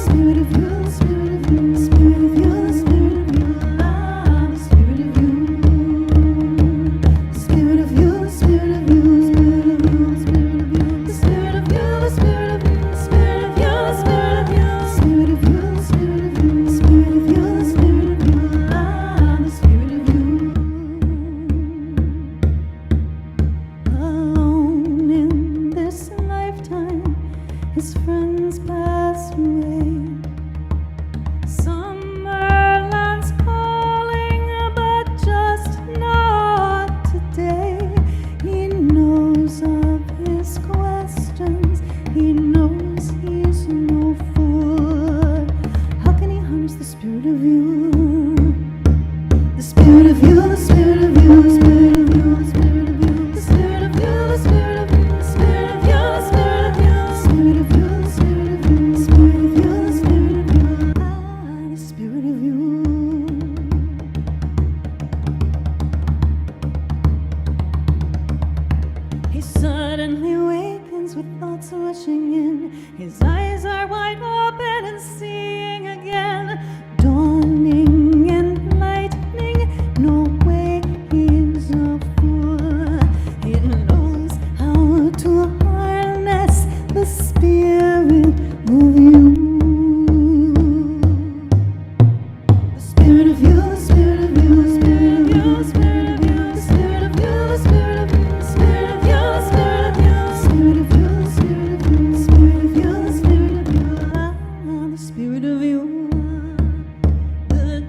spirit of you, the spirit of you, the spirit of you, the spirit of you, ah, the spirit of you, the spirit of you, the spirit of you, the spirit of you, the spirit of you, the spirit of you, the spirit of you, the spirit of you, the spirit of you, the spirit of you, the spirit of you, the spirit of you, ah, the spirit of you. Alone in this lifetime, his friends passed away. Summerland's calling, but just not today. He knows of his questions, he knows he's no fool. How can he harness the spirit of you? The spirit of you, the spirit of you, the spirit of you, the spirit of you, the spirit of you, the spirit of you, the spirit of you, the spirit of you, the spirit of you, the spirit of you, the spirit of you, the spirit of you, ah, the spirit of you. He suddenly wakens with thoughts rushing in. His eyes are wide open and seeing again. Dawning and lightning, no way he's a fool. He knows how to harness the spirit of you. The spirit of you, the spirit of you, the spirit of you, the spirit of you, the spirit of you, the spirit of you, the spirit of you, the spirit of you, the spirit of you, the spirit of you, the spirit of you, the spirit of you, ah, the spirit of you. The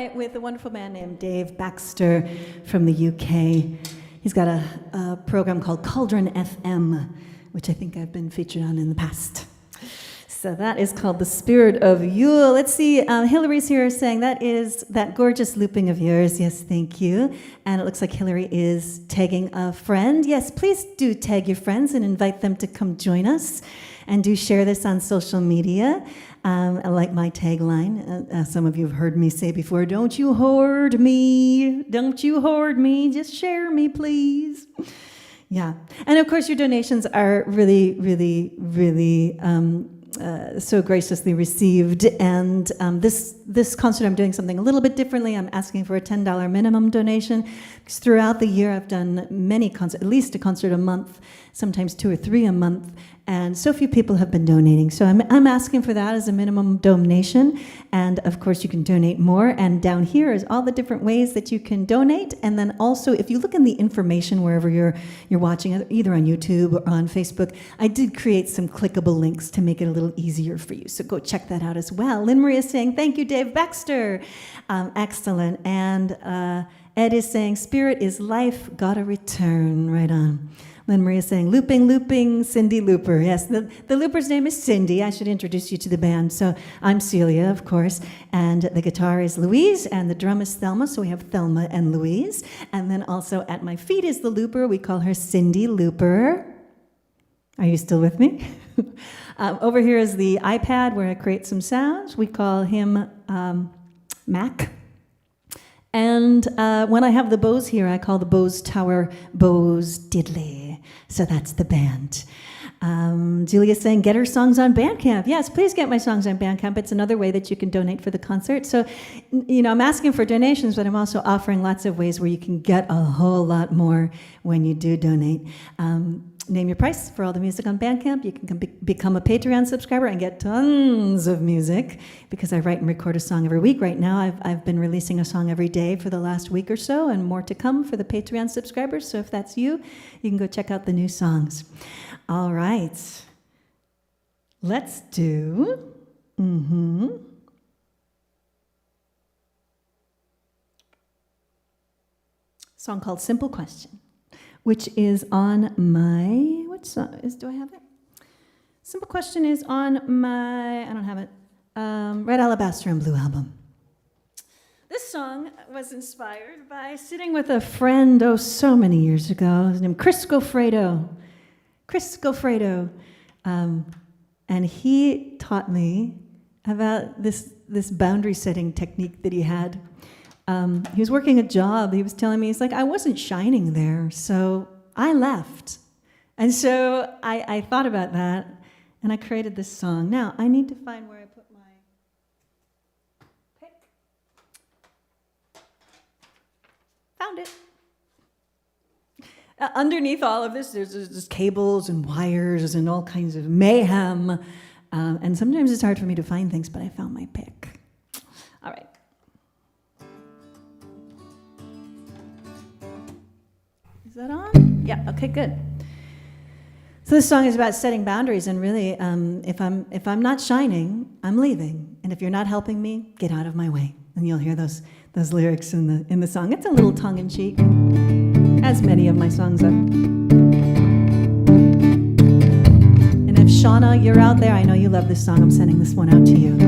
tonight with a wonderful man named Dave Baxter from the UK. He's got a program called Cauldron FM, which I think I've been featured on in the past. So that is called The Spirit of Yule. Let's see, Hillary's here saying that is that gorgeous looping of yours. Yes, thank you. And it looks like Hillary is tagging a friend. Yes, please do tag your friends and invite them to come join us. And do share this on social media. I like my tagline. Some of you have heard me say before, don't you hoard me. Don't you hoard me. Just share me, please. Yeah. And of course, your donations are really, really, really so graciously received. And this concert, I'm doing something a little bit differently. I'm asking for a $10 minimum donation. Because throughout the year, I've done many concerts, at least a concert a month, sometimes 2 or 3 a month. And so few people have been donating. So I'm asking for that as a minimum donation. And of course, you can donate more. And down here is all the different ways that you can donate. And then also, if you look in the information wherever you're watching, either on YouTube or on Facebook, I did create some clickable links to make it a little easier for you. So go check that out as well. Lynn Marie is saying, thank you, Dave Baxter. Excellent. And Ed is saying, spirit is life, gotta return. Right on. Lynn Marie is saying, looping, Cindy Looper. Yes, the Looper's name is Cindy. I should introduce you to the band. So I'm Celia, of course, and the guitar is Louise, and the drum is Thelma, so we have Thelma and Louise. And then also at my feet is the Looper. We call her Cindy Looper. Are you still with me? Over here is the iPad where I create some sounds. We call him Mac. And when I have the bows here, I call the Bose Tower Bose Diddley. So that's the band. Julia's saying, get her songs on Bandcamp. Yes, please get my songs on Bandcamp. It's another way that you can donate for the concert. So, I'm asking for donations, but I'm also offering lots of ways where you can get a whole lot more when you do donate. Name your price for all the music on Bandcamp. You can become a Patreon subscriber and get tons of music because I write and record a song every week. Right now, I've been releasing a song every day for the last week or so, and more to come for the Patreon subscribers. So if that's you, you can go check out the new songs. All right. Let's do... song called Simple Question, which is on my, do I have it? Simple Question is on my, I don't have it, Red Alabaster and Blue album. This song was inspired by sitting with a friend, so many years ago, his name Chris Gofredo. And he taught me about this boundary setting technique that he had. He was working a job. He was telling me, he's like, I wasn't shining there, so I left. And so I thought about that, and I created this song. Now, I need to find where I put my pick. Found it. Underneath all of this, there's just cables and wires and all kinds of mayhem. And sometimes it's hard for me to find things, but I found my pick. All right. Is that on? Yeah, okay, good. So this song is about setting boundaries, and really, if I'm not shining, I'm leaving. And if you're not helping me, get out of my way. And you'll hear those lyrics in the song. It's a little tongue-in-cheek, as many of my songs are. And if Shauna, you're out there, I know you love this song. I'm sending this one out to you.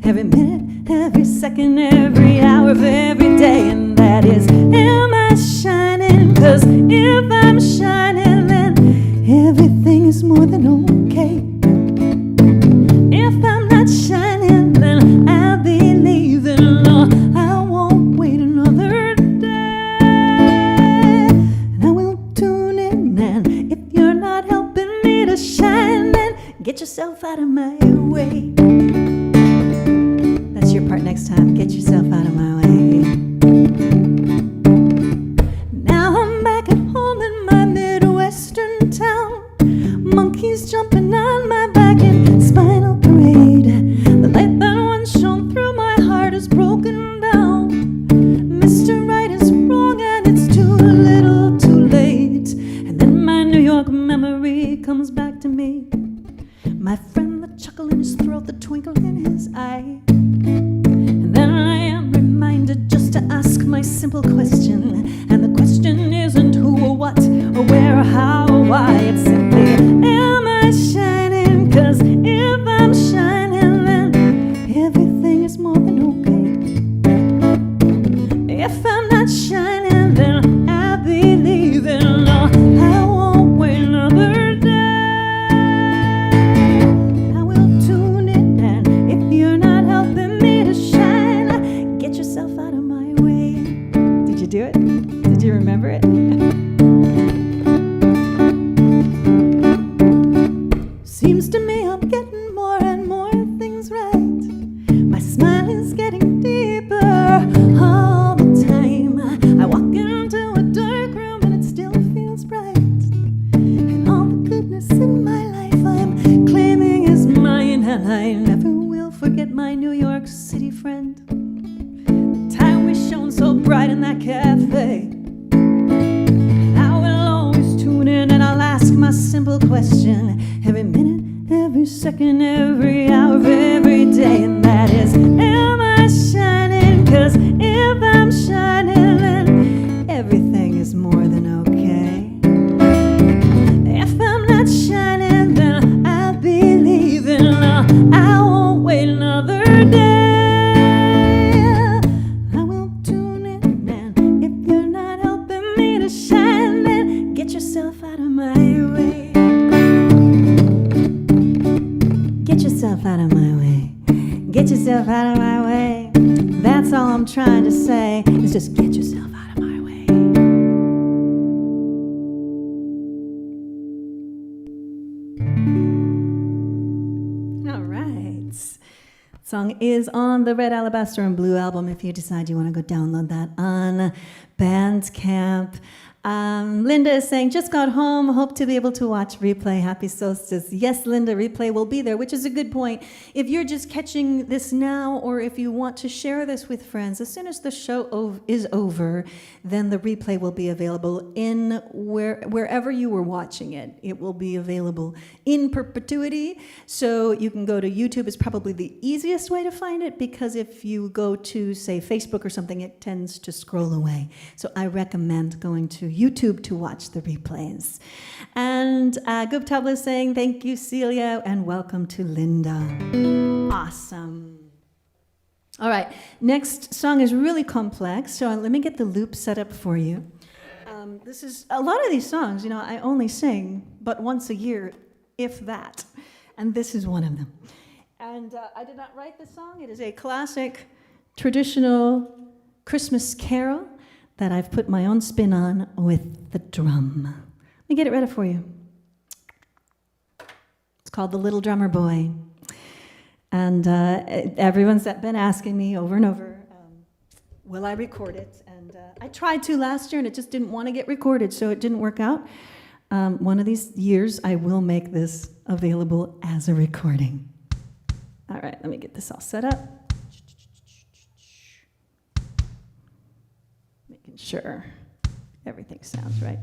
Every minute, every second, every hour of every day, and that is, am I shining? 'Cause if I'm shining, then everything is more than okay. If I'm not My smile is getting deeper all the time. I walk into a dark room and it still feels bright. And all the goodness in my life I'm claiming is mine. And I never will forget my New York City friend. The time we shone so bright in that cafe. And I will always tune in and I'll ask my simple question every minute, every second, every hour, every day. And that is, am I shining? 'Cause if I'm shining, then everything is more than okay. If I'm not shining, then I'll be leaving. I won't wait another day. I will tune in, and if you're not helping me to shine, then get yourself out of my way. Get yourself out of my way. Get yourself out of my way. That's all I'm trying to say, is just get yourself out of my way. All right. Song is on the Red Alabaster and Blue album if you decide you want to go download that on Bandcamp. Linda is saying, just got home, hope to be able to watch replay. Happy Solstice. Yes, Linda, replay will be there, which is a good point. If you're just catching this now, or if you want to share this with friends, as soon as the show is over, then the replay will be available in wherever you were watching it. It will be available in perpetuity. So you can go to YouTube. It's probably the easiest way to find it, because if you go to, say, Facebook or something, it tends to scroll away. So I recommend going to YouTube to watch the replays. And Guptabla is saying, thank you, Celia, and welcome to Linda. Awesome. All right, next song is really complex, so let me get the loop set up for you. This is, a lot of these songs, you know, I only sing but once a year, if that, and this is one of them. And I did not write this song. It is a classic, traditional Christmas carol that I've put my own spin on with the drum. Let me get it ready for you. It's called The Little Drummer Boy. And everyone's been asking me over and over, will I record it? And I tried to last year, and it just didn't want to get recorded, so it didn't work out. One of these years, I will make this available as a recording. All right, let me get this all set up. Sure, everything sounds right.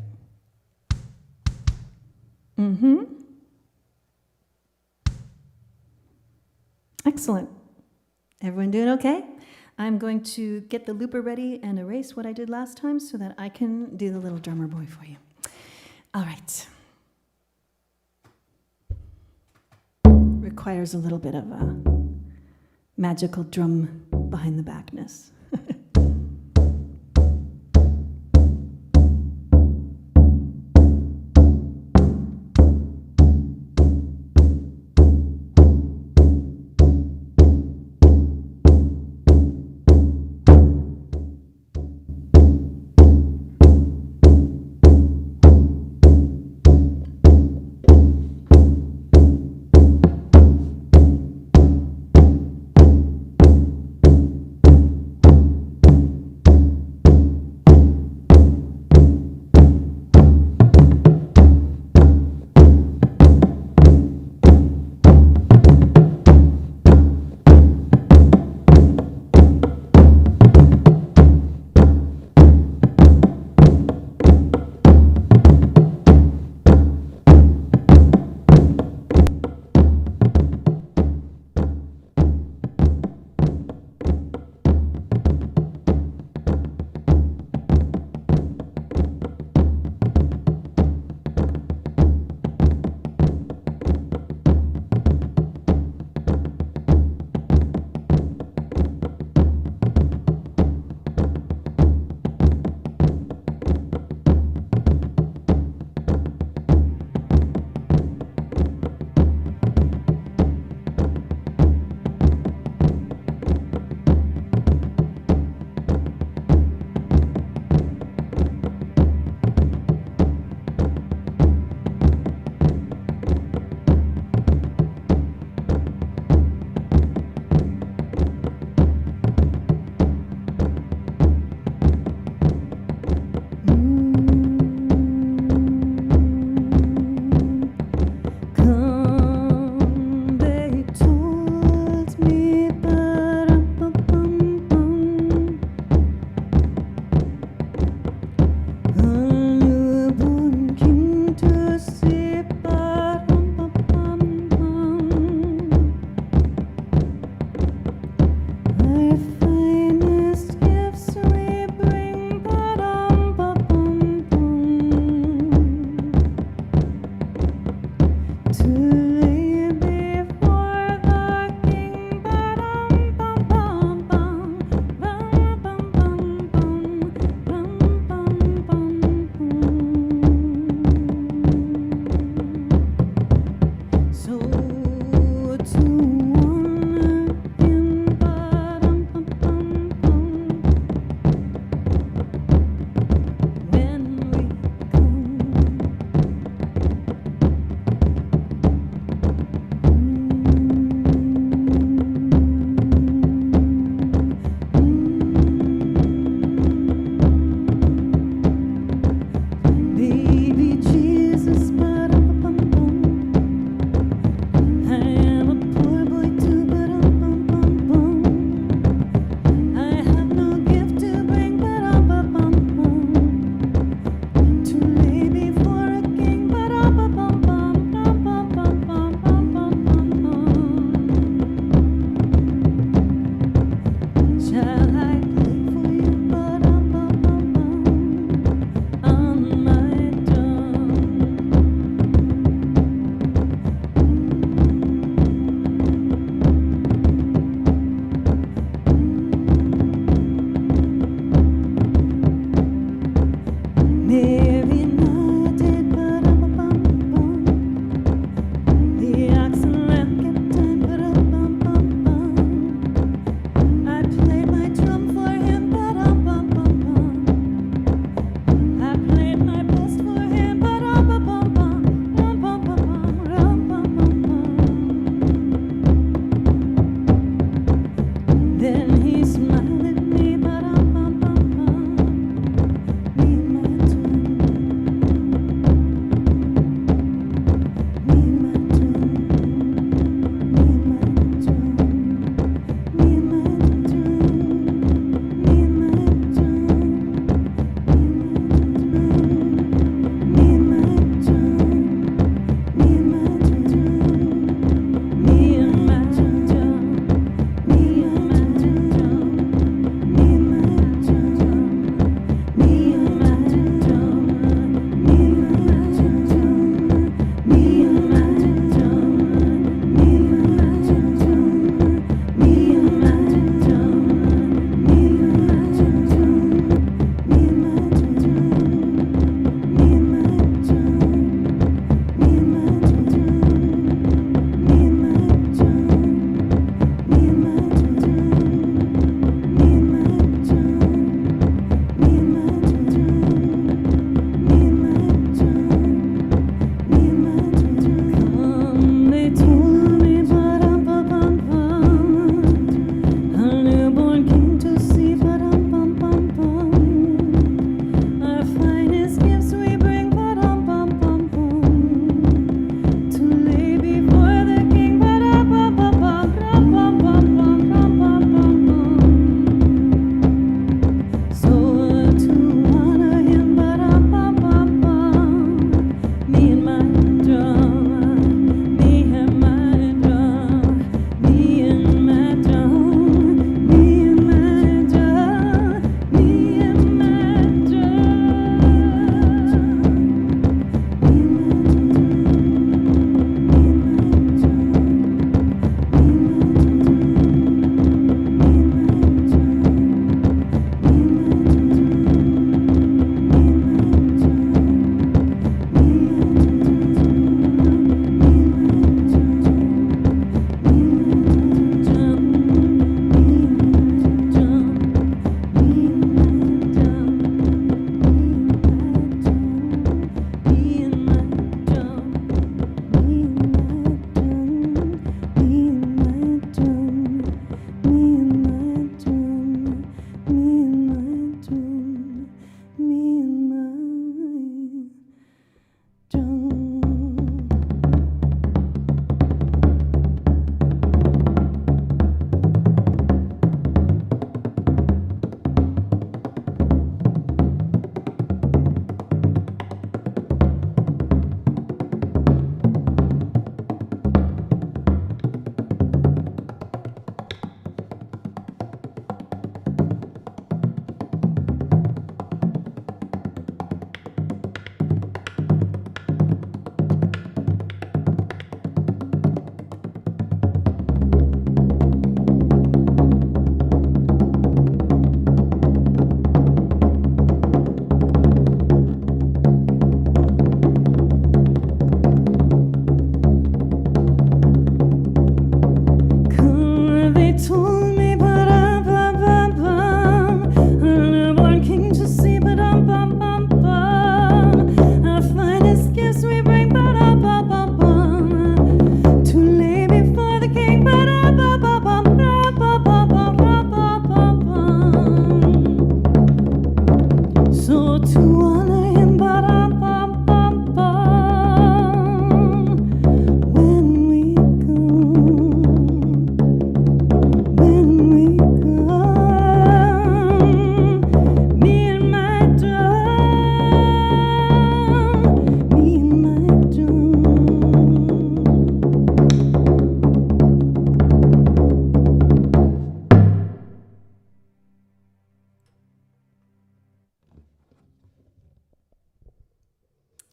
Excellent. Everyone doing okay? I'm going to get the looper ready and erase what I did last time so that I can do the little drummer boy for you. All right. Requires a little bit of a magical drum behind the backness.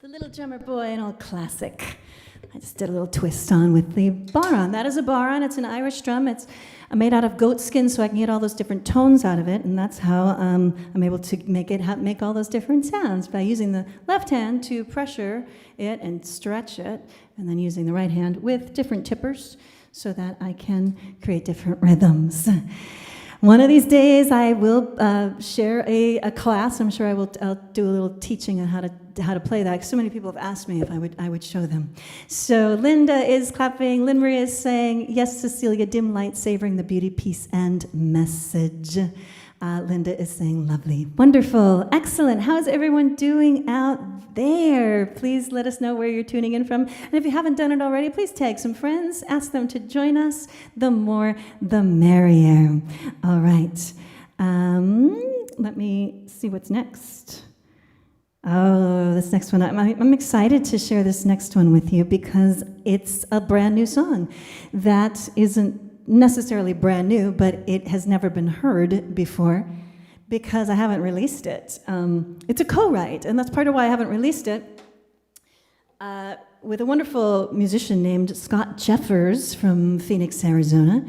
The Little Drummer Boy, an old classic. I just did a little twist on with the baron. That is a baron. It's an Irish drum. It's made out of goat skin, so I can get all those different tones out of it, and that's how I'm able to make all those different sounds by using the left hand to pressure it and stretch it, and then using the right hand with different tippers so that I can create different rhythms. One of these days, I will share a class. I'm sure I'll do a little teaching on how to play that. 'Cause so many people have asked me if I would show them. So Linda is clapping. Lynn Marie is saying, yes, Cecilia, dim light, savoring the beauty, peace, and message. Linda is saying, lovely. Wonderful. Excellent. How's everyone doing out there? Please let us know where you're tuning in from. And if you haven't done it already, please tag some friends. Ask them to join us. The more, the merrier. All right. Let me see what's next. Oh, this next one. I'm excited to share this next one with you because it's a brand new song that isn't necessarily brand new, but it has never been heard before because I haven't released it. It's a co-write, and that's part of why I haven't released it, with a wonderful musician named Scott Jeffers from Phoenix, Arizona.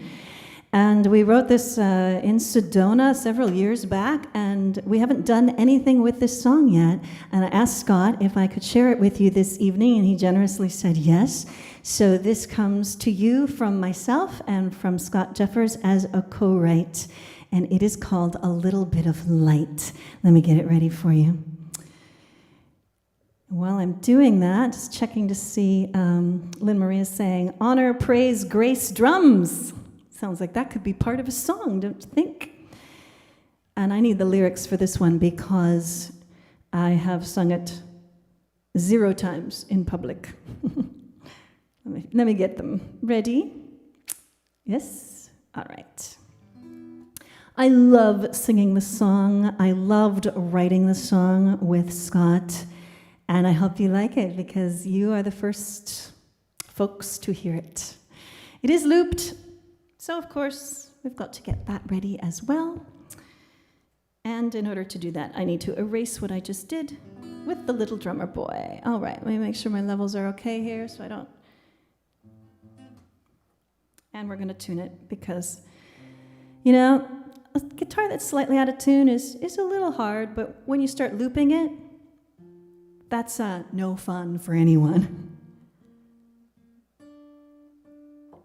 And we wrote this in Sedona several years back, and we haven't done anything with this song yet. And I asked Scott if I could share it with you this evening, and he generously said yes. So this comes to you from myself and from Scott Jeffers as a co-write, and it is called A Little Bit of Light. Let me get it ready for you. While I'm doing that, just checking to see, Lynn Marie is saying, honor, praise, grace, drums. Sounds like that could be part of a song, don't you think? And I need the lyrics for this one because I have sung it 0 times in public. Let me get them ready. Yes? All right. I love singing the song. I loved writing the song with Scott. And I hope you like it because you are the first folks to hear it. It is looped. So, of course, we've got to get that ready as well. And in order to do that, I need to erase what I just did with the Little Drummer Boy. All right, let me make sure my levels are okay here so I don't... And we're going to tune it because, you know, a guitar that's slightly out of tune is a little hard, but when you start looping it, that's no fun for anyone.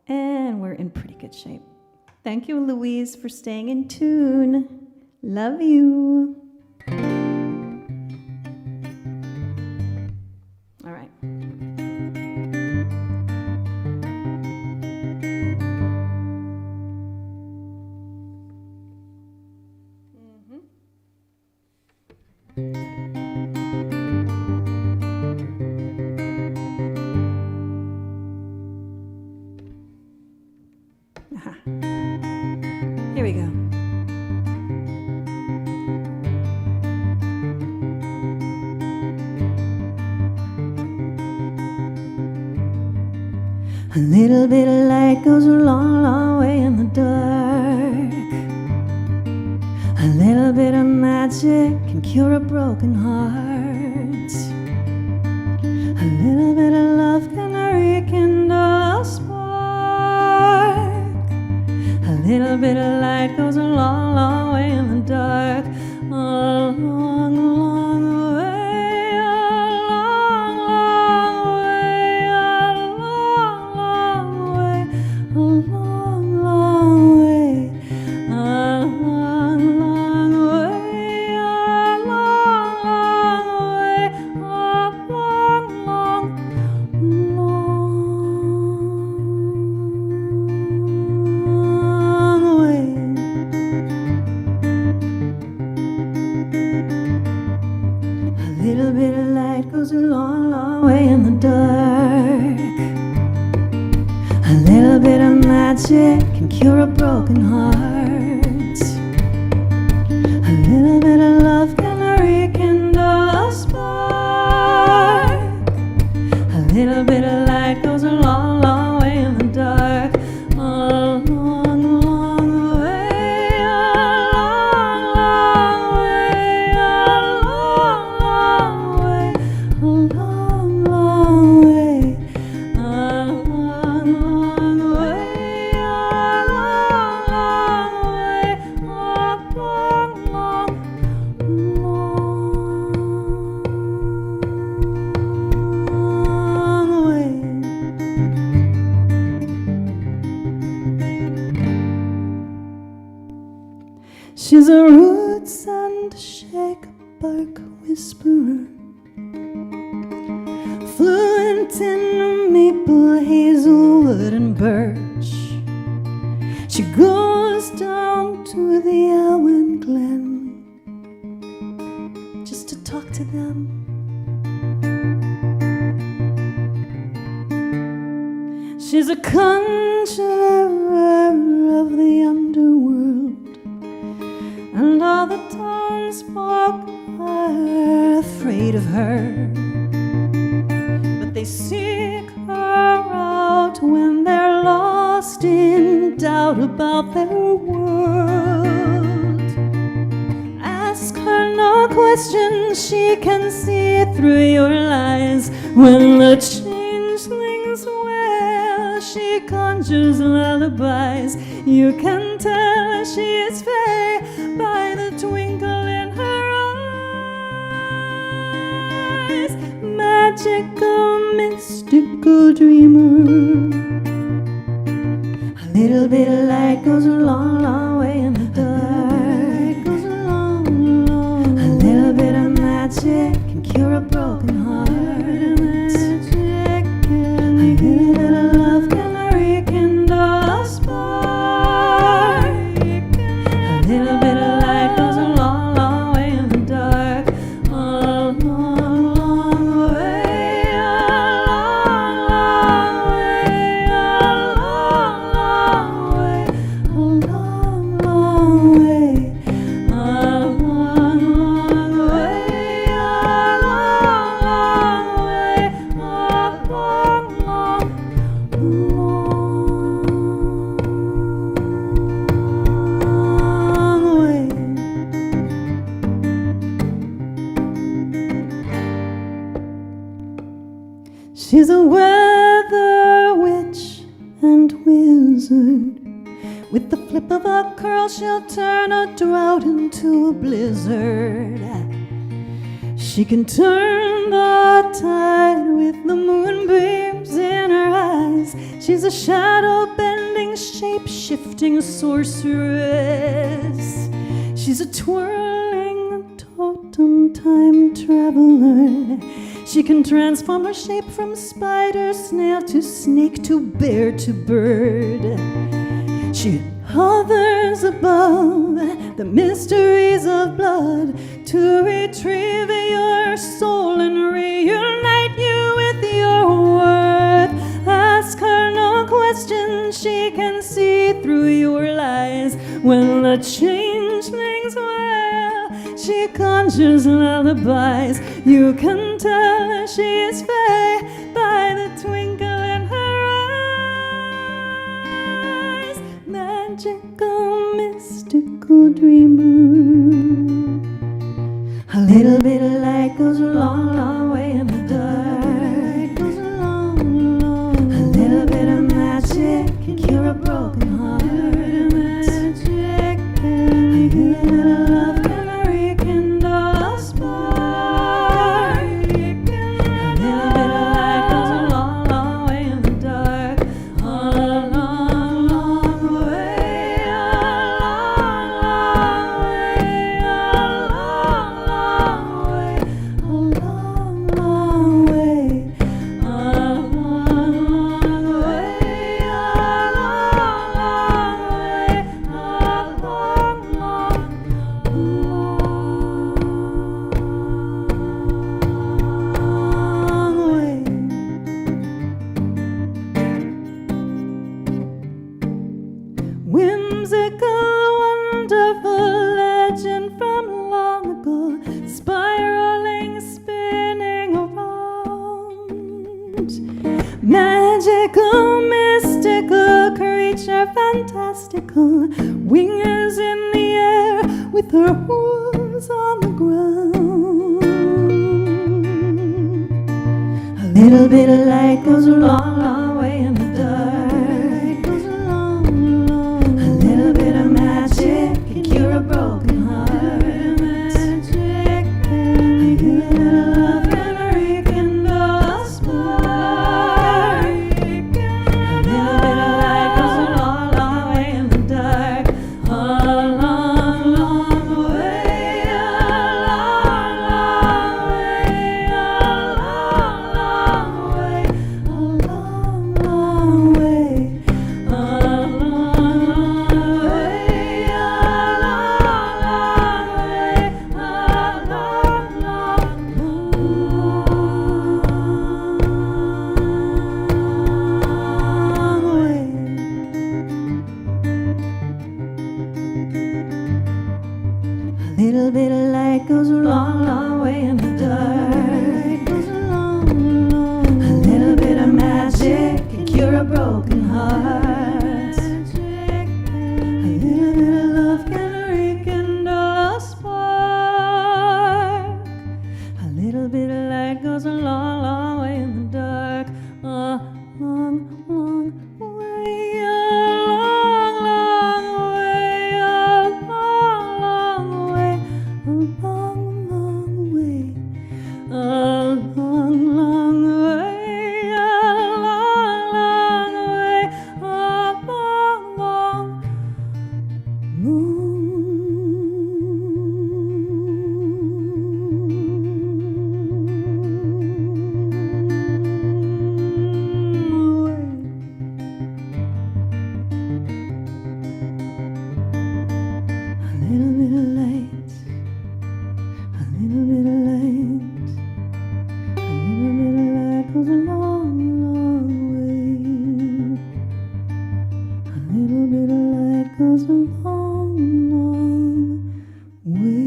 And we're in pretty good shape. Thank you, Louise, for staying in tune. Love you. All right. Here we go. A little bit of light goes a long, long way in the dark. A little bit of magic can cure a broken heart. A little bit of love can rekindle a spark. A little bit of light goes a long, long way in the dark. A long, long way, a long, long way, a long, long way, a long, long way, a long, long way, a long, long way, a long, long, long way. She's a roots and shake bark whisperer, fluent in maple, hazelwood, and birch. She goes down to the Owen Glen just to talk to them. She's a conjurer of the underworld, and all the townsfolk are afraid of her. But they seek her out when they're lost in doubt about their world. Ask her no questions, she can see through your lies. When the changelings wail, she conjures lullabies. You can tell she is fae by the twinkle in her eyes. Magical, mystical dreamer. A little bit of light goes a long, long way in the dark. Goes a long, long way. A little bit of magic can cure a broken heart. Magic can, a little bit of love can rekindle a spark. A little bit of light goes a long, long way in the dark. A long, long way, a long, long way, a long, long way, a long, long way, a long, long way, a She's a weather witch and wizard. With the flip of a curl, she'll turn a drought into a blizzard. She can turn the tide with the moonbeams in her eyes. She's a shadow-bending, shape-shifting sorceress. She's a twirling totem time traveler. She can transform her shape from spider, snail to snake to bear to bird. She hovers above the mysteries of blood to retrieve your soul and reunite you with your worth. Ask her no questions, she can see through your lies. When the changelings wail, she conjures lullabies. You can tell she is fae by the twinkle in her eyes. Magical, mystical dreamer. A little bit of light goes a long, long way in the dark. Goes a long, long way. A little bit of magic can cure a broken heart. Magic can, a little bit of love can rekindle a spark. A little bit of light goes a long, long way in the dark. A long, long way, a long, long way, a long, long way, a long, long way, a long, long way, a long, long way. Whimsical, wonderful legend from long ago, spiraling, spinning around. Magical, mystical creature, fantastical, wings in the air with her hooves on the ground. A little bit of light goes a long, long way in the dark. Goes a long, long way. A little bit of magic can cure a broken heart. Magic can, a little bit of love can rekindle a spark. A little bit of light goes a long, long way in the dark. A long, long little bit of light goes a long, long way in the dark. Goes a long, long way. A little bit of magic can cure a broken heart. A little bit of love can rekindle a spark. A little bit of light goes a long, long way in the dark. A long, long way, a long, long way, a long, long way, a long, long way, a long, long way, a long, long way, a long, long, a little bit of light, a little bit of light, a little bit of light goes a long, long way. A little bit of light goes a long, long way.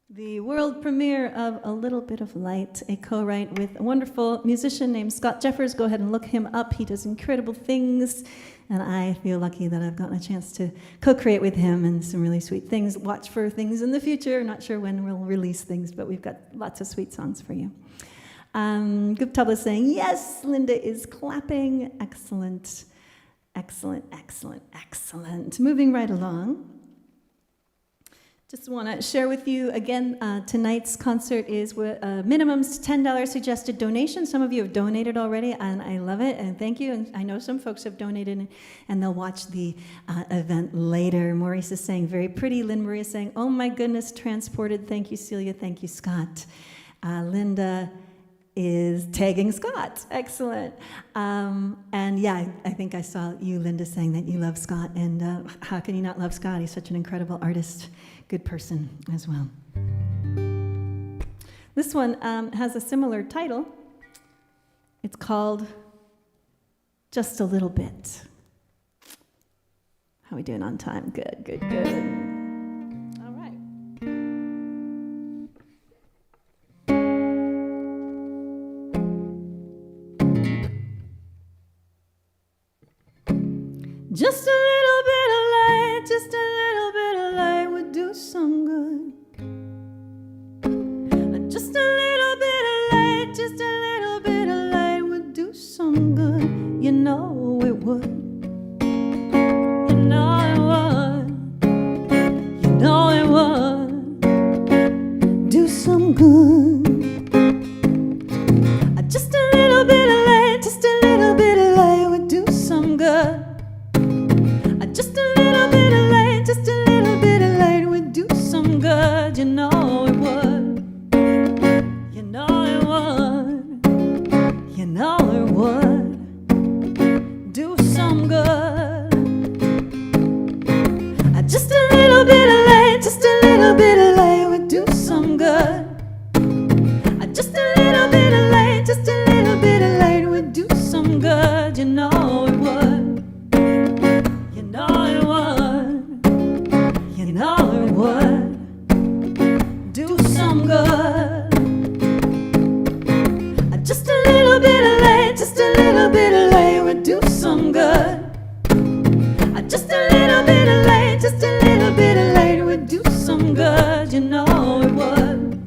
The world premiere of A Little Bit of Light, a co-write with a wonderful musician named Scott Jeffers. Go ahead and look him up. He does incredible things, and I feel lucky that I've gotten a chance to co-create with him and some really sweet things. Watch for things in the future. Not sure when we'll release things, but we've got lots of sweet songs for you. Guptabla is saying, yes, Linda is clapping. Excellent, excellent, excellent, excellent. Moving right along. Just want to share with you again, tonight's concert is with minimums $10 suggested donation. Some of you have donated already, and I love it, and thank you. And I know some folks have donated, and they'll watch the event later. Maurice is saying, very pretty. Lynn Marie is saying, oh my goodness, transported. Thank you, Celia. Thank you, Scott. Linda is tagging Scott. Excellent. And yeah, I think I saw you, Linda, saying that you love Scott, and how can you not love Scott? He's such an incredible artist. Good person as well. This one has a similar title. It's called Just a Little Bit. How are we doing on time? Good, good, good. All right. Just a little bit of light, just a little bit of light would do some good. Just a little bit of light, just a little bit of light would do some good. You know it would. You know it would. You know it would do some good. Just a little bit of light, just a little bit of light would do some good. Just a little bit of light, just a little bit of light would do some good. You know it would. You know it would. You know it would do some good. Just a little bit of light, just a little bit of light would do some good. Just a little bit of light, just a little bit of light would do some good. You know it would. You know it would. You know it would do some good. Just a little bit of light, just a little bit of light would do some good. Just a little bit of light, just a little bit of light would do some good. You know it would.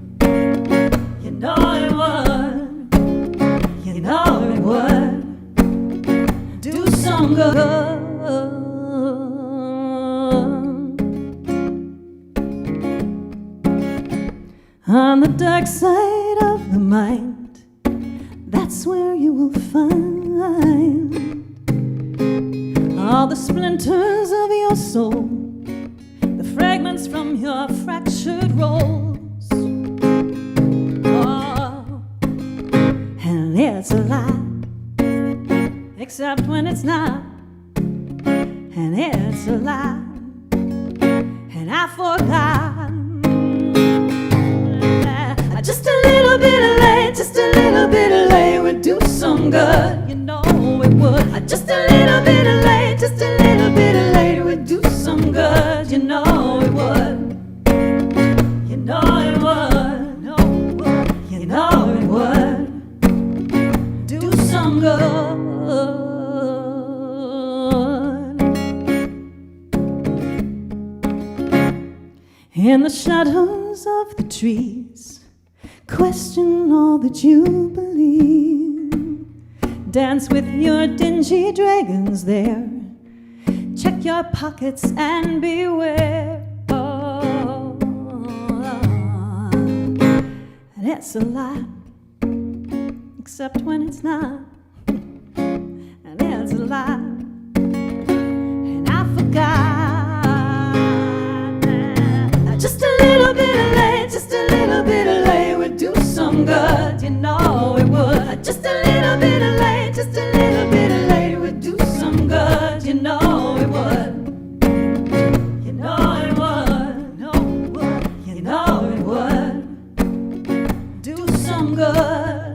You know it would. You know it would do some good. On the dark side of the mind, that's where you will find all the splinters of your soul, the fragments from your fractured rolls. Oh, and it's a lie, except when it's not. And it's a lie, and I forgot. Just a little bit of light, just a little bit of light would do some some good. In the shadows of the trees, question all that you believe. Dance with your dingy dragons there. Check your pockets and beware. Oh, and it's a lie, except when it's not. And it's a lie, and I forgot. Just a little bit of late, just a little bit of late would do some good, you know it would. Just a little bit of late, just a little bit of late would do some good, you know it would. You know it would, no it would, you know it would do some good.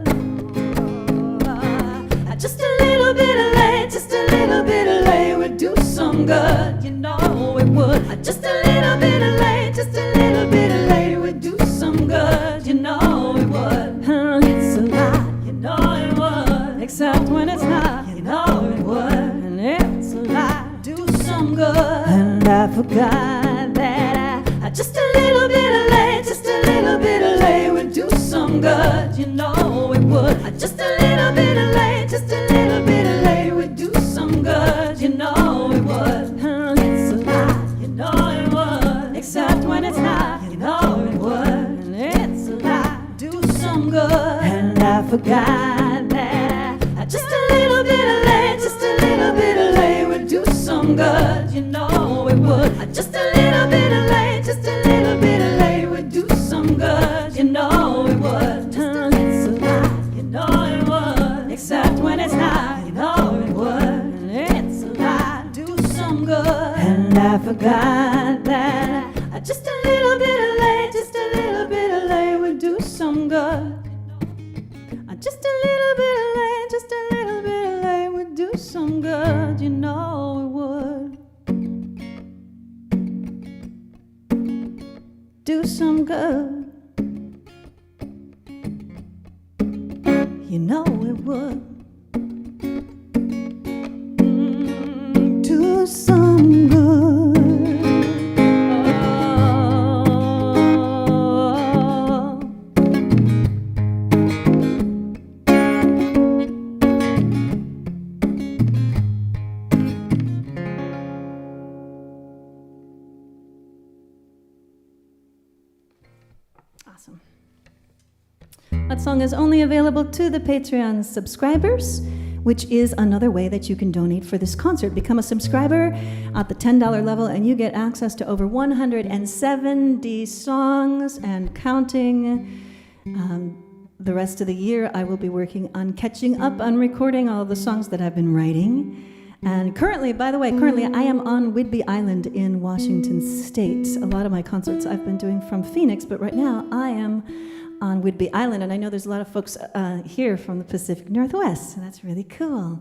Just a little bit of late, just a little bit of late would do some good, you know it would. Just a little bit of late, just a little bit of late would do some good, you know it would. It's a lie, you know it would. Except when it's not, you know it would. And it's a lie, do some good. And I forgot that just a little bit of late, just a little bit of late would do some good, you know it would. Just a little bit of late, just a little bit of late would do some good, you know it would. It's a lie, you know it would. Except when it's not, you know it would. And it's a lie, do some good. And I forgot that just a little bit of late, just a little bit of late would do some good, you know it would. Just a little bit of late, just a little bit of late would do some good, you know it would. It's a lie, you know it would. Except when it's not, you know it would. And it's a lie, do some good. And I forgot that just a little bit of late, just a little bit of late would do some good. Just a little bit of late, just a little bit of late would do some good, you know it would. Do some good, you know it would. Do some good. Awesome. That song is only available to the Patreon subscribers, which is another way that you can donate for this concert. Become a subscriber at the $10 level, and you get access to over 170 songs and counting. The rest of the year, I will be working on catching up on recording all the songs that I've been writing. And currently, by the way, I am on Whidbey Island in Washington State. A lot of my concerts I've been doing from Phoenix, but right now I am on Whidbey Island, and I know there's a lot of folks here from the Pacific Northwest, so that's really cool.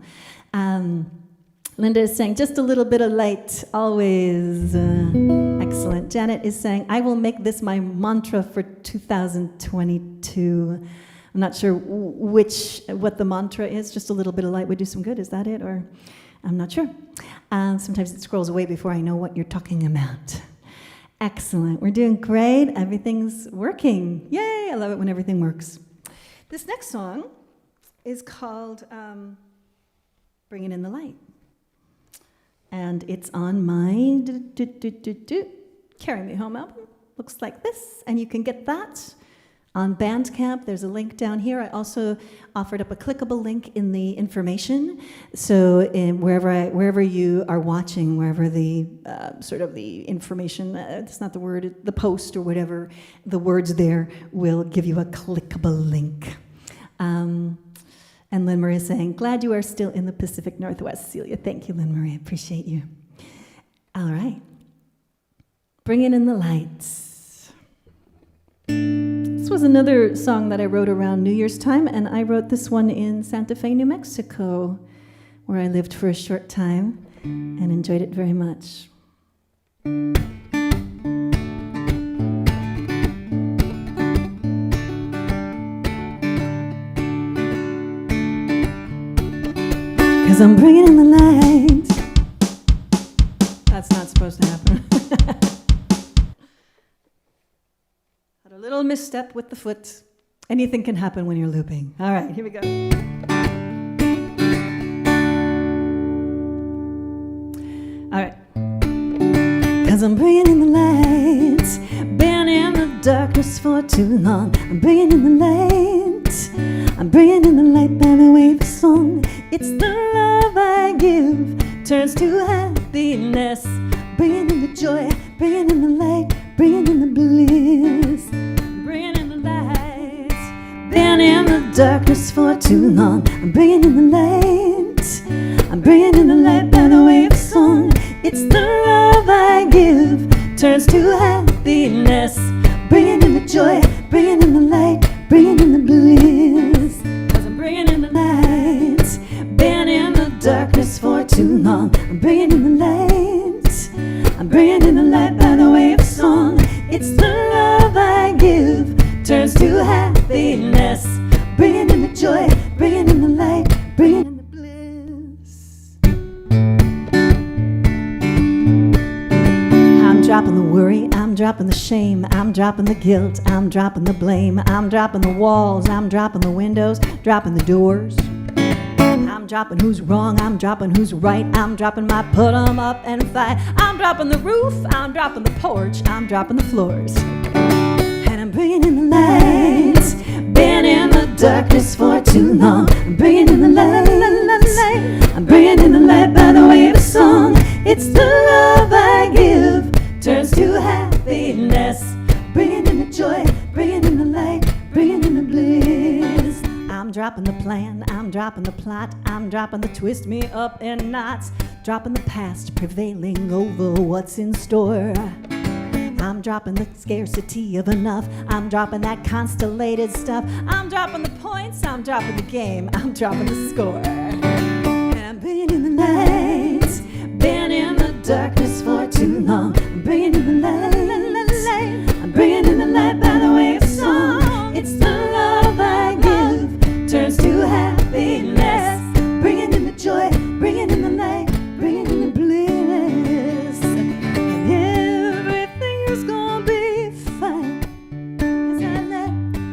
Linda is saying, just a little bit of light, always. Excellent. Janet is saying, I will make this my mantra for 2022. I'm not sure what the mantra is. Just a little bit of light would do some good. Is that it? Or I'm not sure. Sometimes it scrolls away before I know what you're talking about. Excellent. We're doing great. Everything's working. Yay! I love it when everything works. This next song is called Bringing in the Light. And it's on my Carry Me Home album. Looks like this. And you can get that on Bandcamp. There's a link down here. I also offered up a clickable link in the information. So wherever you are watching, wherever the sort of the information, it's not the word, the post or whatever, the words there will give you a clickable link. And Lynn Marie is saying, glad you are still in the Pacific Northwest, Celia. Thank you, Lynn Marie. I appreciate you. All right. Bringing in the lights. This was another song that I wrote around New Year's time, and I wrote this one in Santa Fe, New Mexico, where I lived for a short time and enjoyed it very much. 'cause I'm bringing in the light. That's not supposed to happen. Had a little misstep with the foot. Anything can happen when you're looping. All right, here we go. All right. 'Cause I'm bringing in the light. Been in the darkness for too long. I'm bringing in the light. I'm bringing in the light by the way of song. It's the love I give turns to happiness. Bringing in the joy, bringing in the light, bringing in the bliss. Bringing in the light. Been in the darkness for too long. I'm bringing in the light. I'm bringing in the light by the way of song. It's the love I give turns to happiness. Bringing in the joy, bringing in the light, bringing in the bliss. 'Cause I'm bringing in the light. Been in the darkness for too long. I'm bringing in the light. I'm bringing in the light by the way of song. It's the love I give turns to happiness. Bringing in the joy, bringing in the light, bringing in the bliss. I'm dropping the worry, I'm dropping the shame, I'm dropping the guilt, I'm dropping the blame, I'm dropping the walls, I'm dropping the windows, dropping the doors. I'm dropping who's wrong, I'm dropping who's right, I'm dropping my put 'em up and fight. I'm dropping the roof, I'm dropping the porch, I'm dropping the floors. And I'm bringing in the light. Been in the darkness for too long. I'm bringing in the light. I'm bringing in the light by the way of song. It's the love I give turns to happiness. Bringing in the joy, bringing in the light, bringing in the bliss. I'm dropping the plan, I'm dropping the plot, I'm dropping the twist me up in knots, dropping the past, prevailing over what's in store. I'm dropping the scarcity of enough, I'm dropping that constellated stuff, I'm dropping the points, I'm dropping the game, I'm dropping the score. And I'm bringing in the light. Been in the darkness for too long. I'm bringing in the light. I'm bringing in the light by the way of song. It's the love I give turns to happiness. Bringing in the joy, bringing in the light, bringing in the bliss. And everything is gonna be fine as I let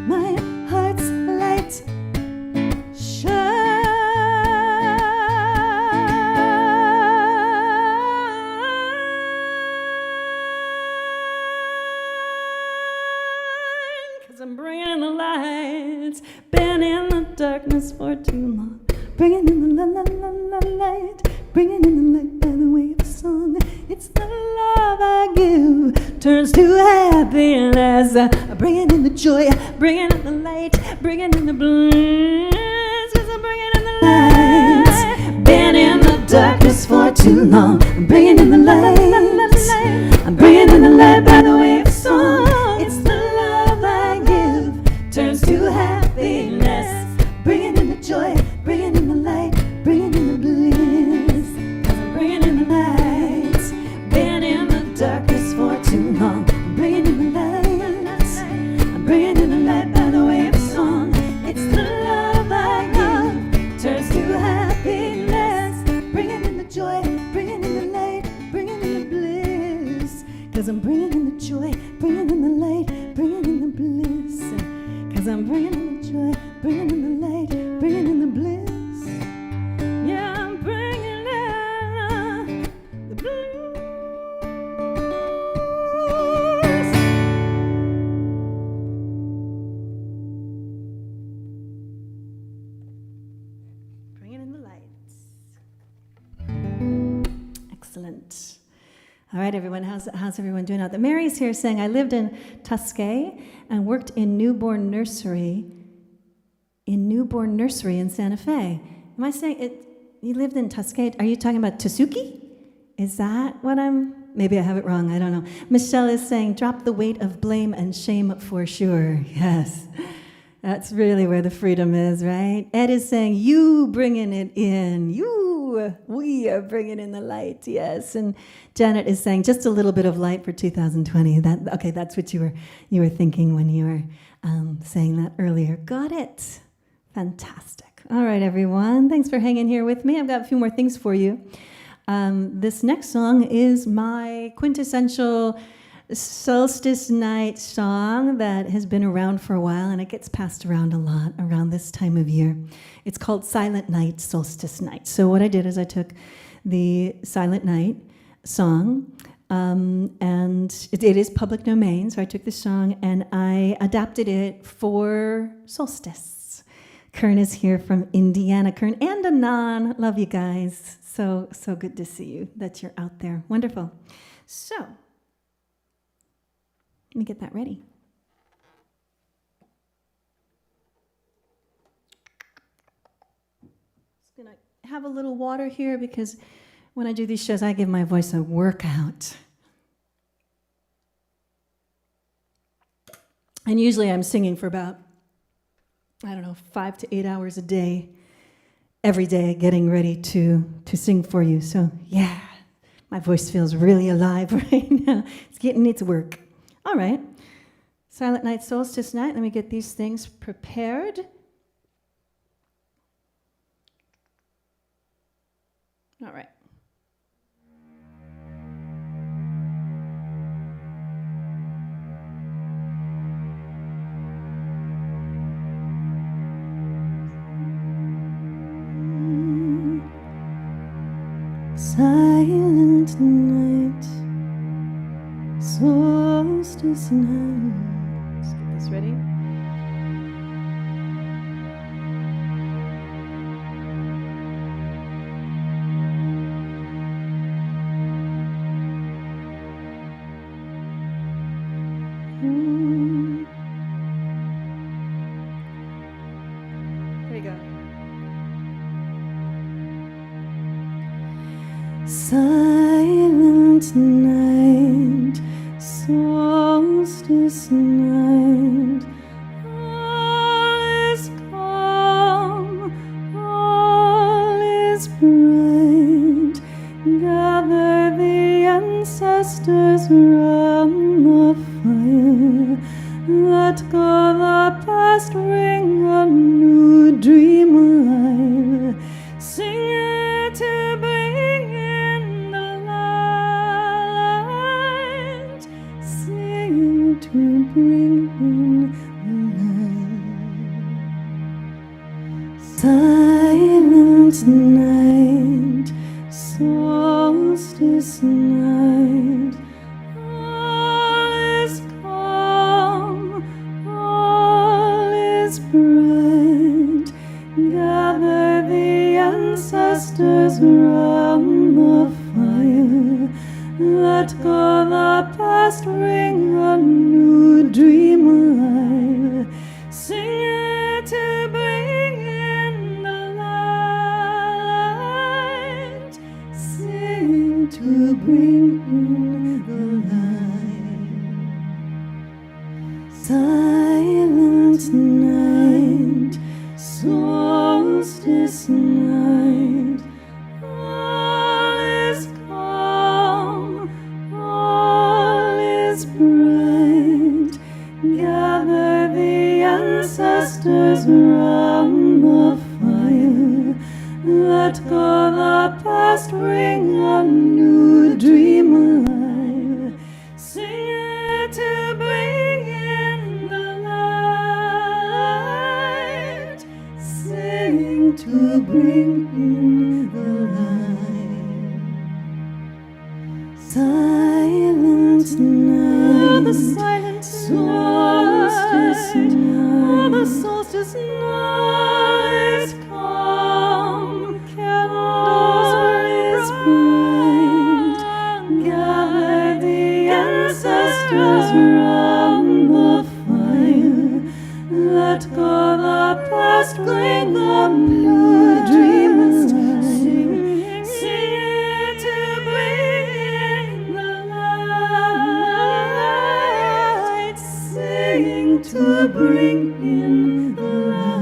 my heart's light shine. I'm bringing in the lights. Been in the darkness for too long. Bringing in the light. Bringing in the light by the way of song. It's the love I give turns to happiness. Bringing in the joy. Bringing in the light. Bringing in the bliss. 'Cause I'm bringing in the light. Been in the darkness for too long. I'm bringing in the light. I'm bringing in the light by the way of song. It's the turns to happiness. Bringing in the joy, bringing in the light, bringing in the bliss. 'Cause I'm bringing in the light. Been in the darkness for too long. I'm bringing in the light. I'm bringing in the light by the way of song. It's the love I give turns to happiness. Bringing in the joy, bringing in the light, bringing in the bliss. 'Cause I'm bringing in the joy, bringing in the light, bringing in the bliss. 'Cause I'm bringing in the joy, bringing in the light, bringing in the bliss. Yeah, I'm bringing in the bliss. Bringing in the lights. Excellent. All right, everyone, how's everyone doing out there? Mary's here saying, I lived in Tuskegee and worked in newborn nursery in Santa Fe. Am I saying it? You lived in Tuskegee? Are you talking about Tasuki? Is that what maybe I have it wrong, I don't know. Michelle is saying, drop the weight of blame and shame for sure. Yes, that's really where the freedom is, right? Ed is saying, you bringing it in, we are bringing in the light, yes. And Janet is saying, just a little bit of light for 2020. That's what you were thinking when you were saying that earlier. Got it. Fantastic. All right, everyone. Thanks for hanging here with me. I've got a few more things for you. This next song is my quintessential Solstice night song that has been around for a while, and it gets passed around a lot around this time of year. It's called Silent Night, Solstice Night. So what I did is I took the Silent Night song, and it is public domain, so I took the song and I adapted it for Solstice. Kern is here from Indiana. Kern and Anan, love you guys. So good to see you, that you're out there. Wonderful. So, let me get that ready. Just gonna have a little water here because when I do these shows, I give my voice a workout. And usually I'm singing for about, 5 to 8 hours a day, every day, getting ready to sing for you. So yeah, my voice feels really alive right now. It's getting its work. All right. Silent Night, Solstice Night. Let me get these things prepared. All right. Silent night, solstice night. Let's get this ready. Here we go. Silent night, solstice night, all is calm, all is bright. Gather the ancestors round the fire. Let go the past, bring a new dream alive. Sing it to bring in the light. Sing to bring in the light. Silent night, solstice night. All is calm, all is bright. Gather the ancestors round the fire. Let go the past, bring a new dream alive. Sing it to bring in the light. Sing to bring in the light. Silent night, solstice night. All is calm, all is bright. Gather the ancestors round the fire. Let go the past, bring a new dream alive. Sing it to bring in the light. Sing to bring in the light. Silent night, the silent solstice night, the solstice night. Calm, candles blaze bright. Gather the ancestors round the fire. Let go the past, bring a new dream alive. Sing it to bring in the light. Sing to bring in the light.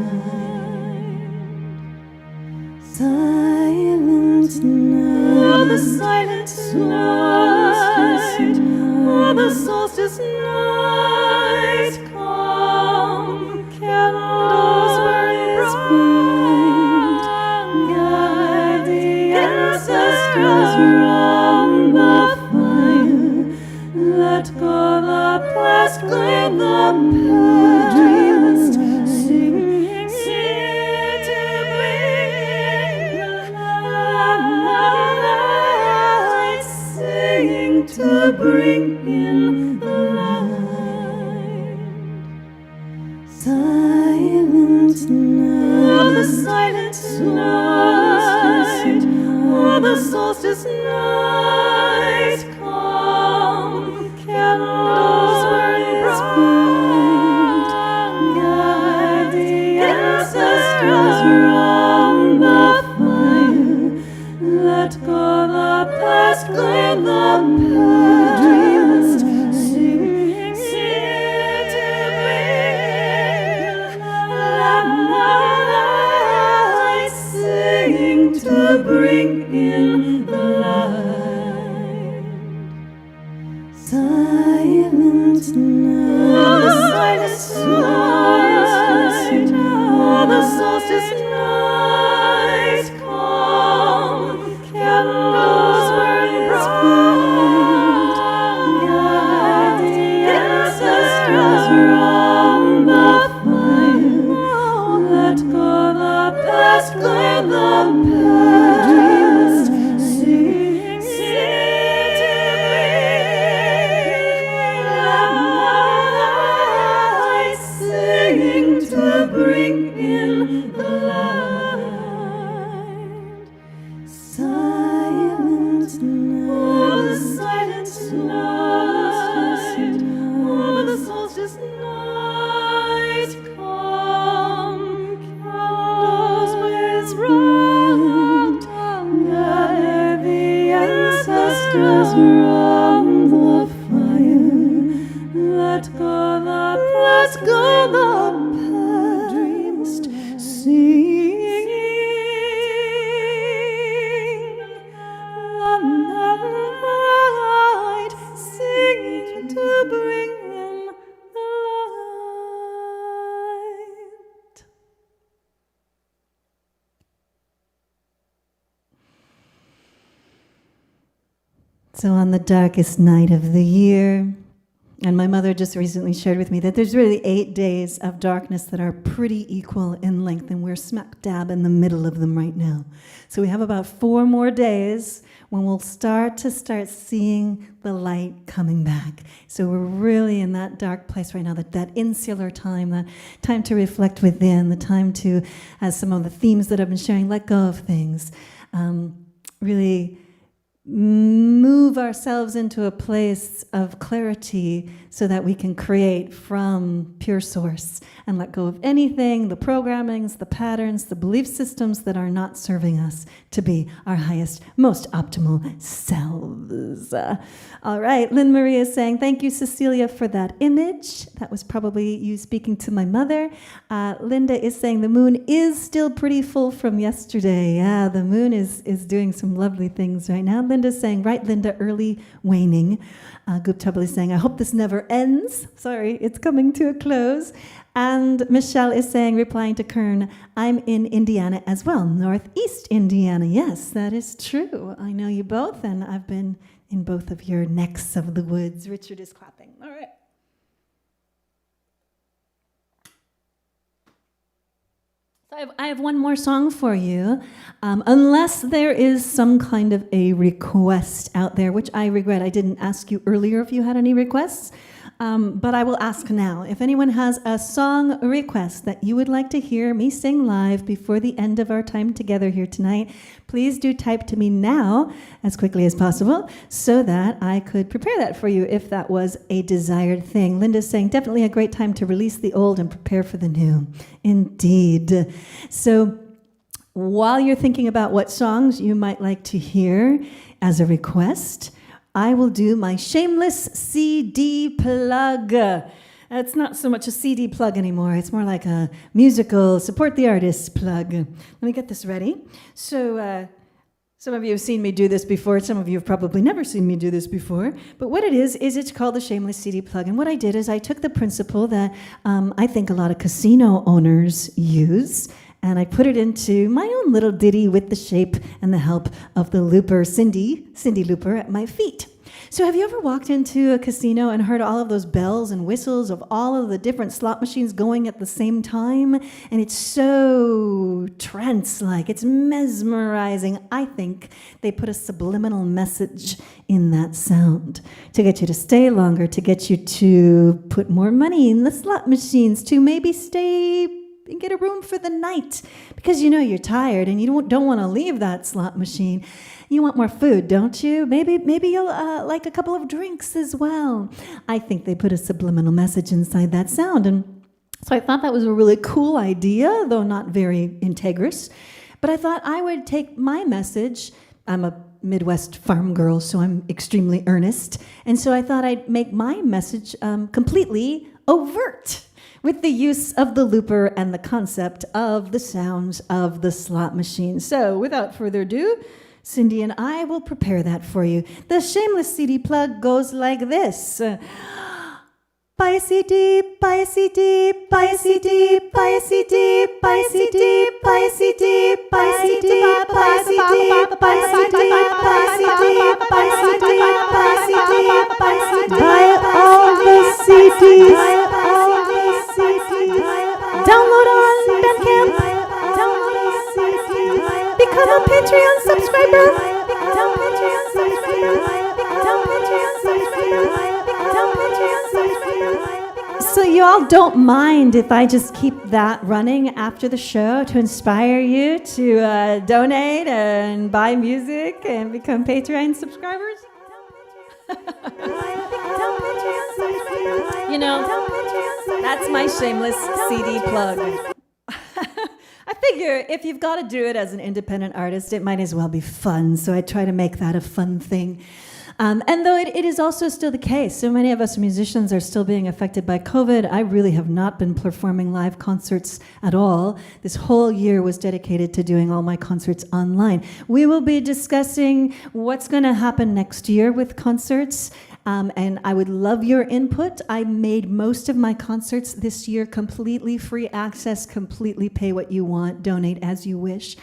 Silent night, the silent solstice night, the solstice night. Calm, candles blaze bright. silent night, oh, the solstice night, come, candles burn bright, guide the ancestors round the fire, let go the past, glean the past, sing to me, light, sing to bring in the light. Silent night, the silent night, oh, the solstice night, come, candles burn bright, guide the ancestors round the fire, let go the past, glean the past, sing to me, light, sing to bring in the light. Silent night, oh, the silent night, oh, the solstice night, come, candles blaze bright, guide the ancestors round the fire, let go the past, go the past, sing the night, singing to bring in the light. So on the darkest night of the year, and my mother just recently shared with me that there's really 8 days of darkness that are pretty equal in length, and we're smack dab in the middle of them right now. So we have about 4 more days when we'll start seeing the light coming back. So we're really in that dark place right now, that insular time, that time to reflect within, the time to, as some of the themes that I've been sharing, let go of things, really move ourselves into a place of clarity so that we can create from pure source and let go of anything, the programmings, the patterns, the belief systems that are not serving us to be our highest, most optimal selves. All right, Lynn Marie is saying, thank you, Cecilia, for that image. That was probably you speaking to my mother. Linda is saying the moon is still pretty full from yesterday. Yeah, the moon is doing some lovely things right now. Linda's saying, right, Linda, early waning. Guptabli is saying, I hope this never ends. Sorry, it's coming to a close. And Michelle is saying, replying to Kern, I'm in Indiana as well, Northeast Indiana. Yes, that is true. I know you both, and I've been in both of your necks of the woods. Richard is clapping. All right. So I have one more song for you, unless there is some kind of a request out there, which I regret. I didn't ask you earlier if you had any requests, but I will ask now. If anyone has a song request that you would like to hear me sing live before the end of our time together here tonight, please do type to me now as quickly as possible so that I could prepare that for you if that was a desired thing. Linda's saying, definitely a great time to release the old and prepare for the new. Indeed. So while you're thinking about what songs you might like to hear as a request, I will do my Shameless CD Plug. It's not so much a CD plug anymore. It's more like a musical support the artist plug. Let me get this ready. So some of you have seen me do this before. Some of you have probably never seen me do this before. But what it is it's called the Shameless CD Plug. And what I did is I took the principle that I think a lot of casino owners use, and I put it into my own little ditty with the shape and the help of the looper, Cindy Looper, at my feet. So have you ever walked into a casino and heard all of those bells and whistles of all of the different slot machines going at the same time? And it's so trance-like. It's mesmerizing. I think they put a subliminal message in that sound to get you to stay longer, to get you to put more money in the slot machines, to maybe stay and get a room for the night because you know you're tired and you don't want to leave that slot machine. You want more food, don't you? Maybe you'll like a couple of drinks as well. I think they put a subliminal message inside that sound, and so I thought that was a really cool idea, though not very integrous. But I thought I would take my message. I'm a Midwest farm girl, so I'm extremely earnest, and so I thought I'd make my message completely overt, with the use of the looper and the concept of the sounds of the slot machine. So without further ado, Cindy and I will prepare that for you. The Shameless CD Plug goes like this. Buy a CD, buy a CD, buy a CD, buy a CD, buy a CD, buy a CD, buy a CD, buy a CD, buy a CD, buy a CD, buy a CD, buy a CD, buy a CD, buy all the CDs. Download on Bandcamp. Download on CDs. Become a Patreon subscriber. Become a Patreon subscriber. Become a Patreon subscriber. Become a Patreon subscriber. So you all don't mind if I just keep that running after the show to inspire you to donate and buy music and become Patreon subscribers? You know, that's my shameless CD plug. I figure if you've got to do it as an independent artist, it might as well be fun. So I try to make that a fun thing. And though it is also still the case, so many of us musicians are still being affected by COVID, I really have not been performing live concerts at all. This whole year was dedicated to doing all my concerts online. We will be discussing what's going to happen next year with concerts. And I would love your input. I made most of my concerts this year completely free access, completely pay what you want, donate as you wish.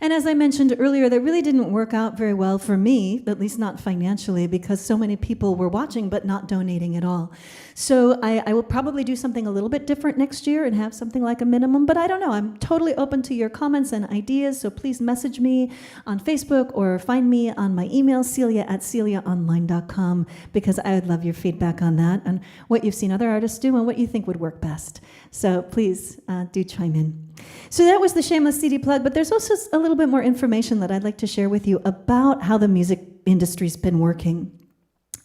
And as I mentioned earlier, that really didn't work out very well for me, at least not financially, because so many people were watching but not donating at all. So I will probably do something a little bit different next year and have something like a minimum, but I don't know. I'm totally open to your comments and ideas, so please message me on Facebook or find me on my email, celia@celiaonline.com, because I would love your feedback on that and what you've seen other artists do and what you think would work best. So please do chime in. So that was the Shameless CD Plug, but there's also a little bit more information that I'd like to share with you about how the music industry's been working.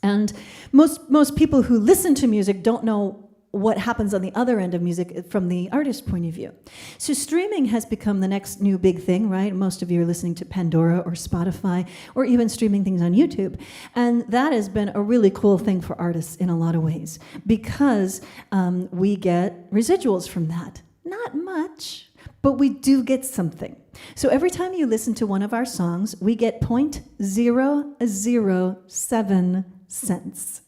And most people who listen to music don't know what happens on the other end of music from the artist's point of view. So streaming has become the next new big thing, right? Most of you are listening to Pandora or Spotify or even streaming things on YouTube. And that has been a really cool thing for artists in a lot of ways because we get residuals from that. Not much, but we do get something. So every time you listen to one of our songs, we get 0.007 cents.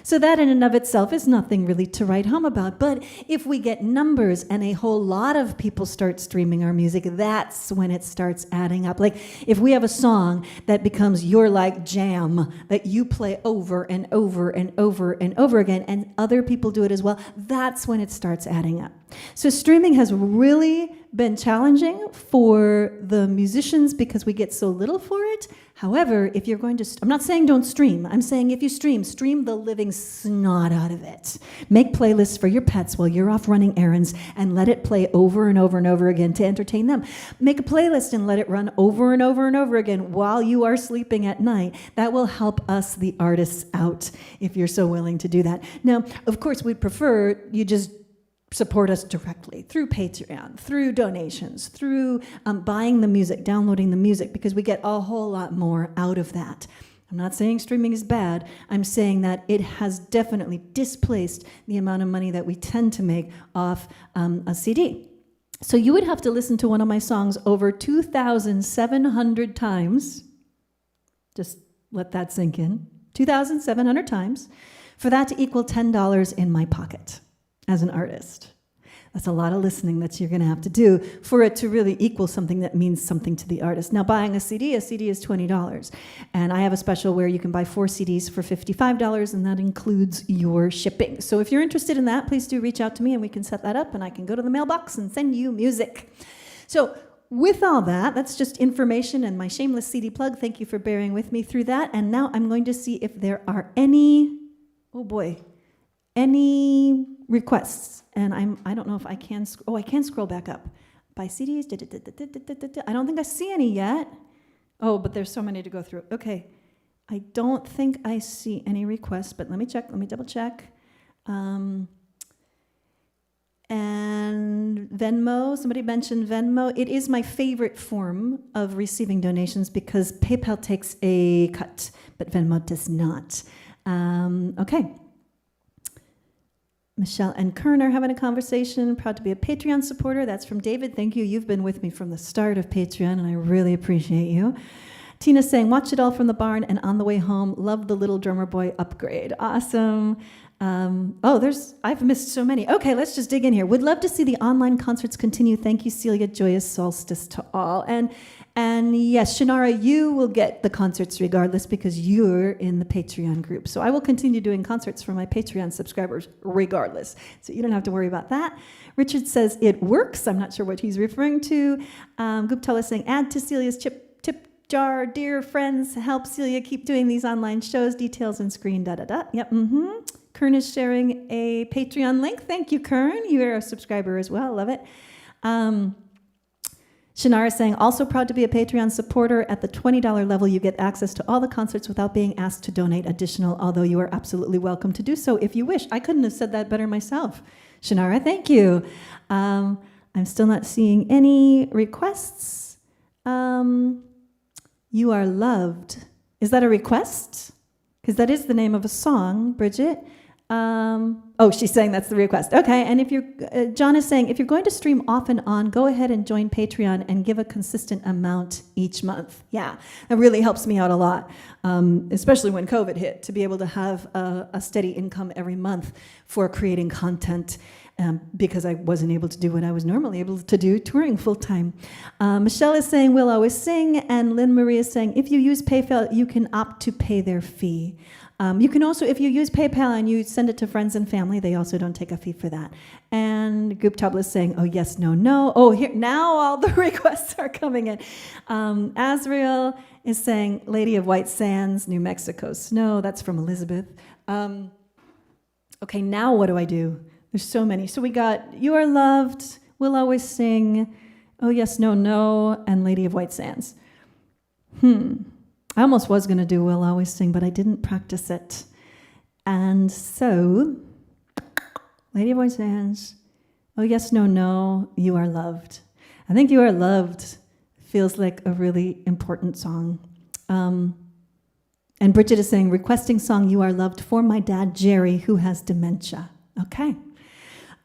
So that in and of itself is nothing really to write home about. But if we get numbers and a whole lot of people start streaming our music, that's when it starts adding up. Like if we have a song that becomes your like jam that you play over and over and over and over again, and other people do it as well, that's when it starts adding up. So streaming has really been challenging for the musicians because we get so little for it. However, if you're going to, I'm not saying don't stream. I'm saying if you stream the living snot out of it. Make playlists for your pets while you're off running errands and let it play over and over and over again to entertain them. Make a playlist and let it run over and over and over again while you are sleeping at night. That will help us, the artists, out if you're so willing to do that. Now, of course, we'd prefer you just support us directly through Patreon, through donations, through buying the music, downloading the music, because we get a whole lot more out of that. I'm not saying streaming is bad. I'm saying that it has definitely displaced the amount of money that we tend to make off a CD. So you would have to listen to one of my songs over 2,700 times. Just let that sink in. 2,700 times for that to equal $10 in my pocket. As an artist. That's a lot of listening that you're going to have to do for it to really equal something that means something to the artist. Now, buying a CD is $20. And I have a special where you can buy 4 CDs for $55, and that includes your shipping. So if you're interested in that, please do reach out to me, and we can set that up, and I can go to the mailbox and send you music. So with all that, that's just information and my shameless CD plug. Thank you for bearing with me through that. And now I'm going to see if there are any requests, and I don't know if I can. I can scroll back up. By CDs. I don't think I see any yet. Oh, but there's so many to go through. Okay. I don't think I see any requests, but let me check. Let me double check. And Venmo, somebody mentioned Venmo. It is my favorite form of receiving donations because PayPal takes a cut, but Venmo does not. Okay. Michelle and Kern are having a conversation. Proud to be a Patreon supporter. That's from David. Thank you. You've been with me from the start of Patreon, and I really appreciate you. Tina's saying, watch it all from the barn and on the way home. Love the Little Drummer Boy upgrade. Awesome. I've missed so many. Okay, let's just dig in here. Would love to see the online concerts continue. Thank you, Celia. Joyous Solstice to all. And yes, Shannara, you will get the concerts regardless because you're in the Patreon group. So I will continue doing concerts for my Patreon subscribers regardless. So you don't have to worry about that. Richard says it works. I'm not sure what he's referring to. Guptala is saying, add to Celia's tip jar. Dear friends, help Celia keep doing these online shows. Details and screen, da-da-da. Yep, Kern is sharing a Patreon link. Thank you, Kern. You are a subscriber as well. Love it. Shannara is saying, also proud to be a Patreon supporter. At the $20 level, you get access to all the concerts without being asked to donate additional, although you are absolutely welcome to do so if you wish. I couldn't have said that better myself. Shannara, thank you. I'm still not seeing any requests. You Are Loved. Is that a request? Because that is the name of a song, Bridget. She's saying that's the request. Okay, and if you're, John is saying, if you're going to stream off and on, go ahead and join Patreon and give a consistent amount each month. Yeah, that really helps me out a lot, especially when COVID hit, to be able to have a steady income every month for creating content, because I wasn't able to do what I was normally able to do, touring full-time. Michelle is saying, we'll always sing, and Lynn Marie is saying, if you use PayPal, you can opt to pay their fee. You can also, if you use PayPal and you send it to friends and family, they also don't take a fee for that. And Group Tabla is saying, oh, yes, no, no. Oh, here now all the requests are coming in. Azrael is saying, Lady of White Sands, New Mexico Snow. That's from Elizabeth. Okay, now what do I do? There's so many. So we got You Are Loved, We'll Always Sing, Oh, Yes, No, No, and Lady of White Sands. I almost was going to do We'll Always Sing, but I didn't practice it. And so, Lady of White Sands, Oh Yes, No, No, You Are Loved. I think You Are Loved feels like a really important song. And Bridget is saying, requesting song You Are Loved for my dad, Jerry, who has dementia. Okay.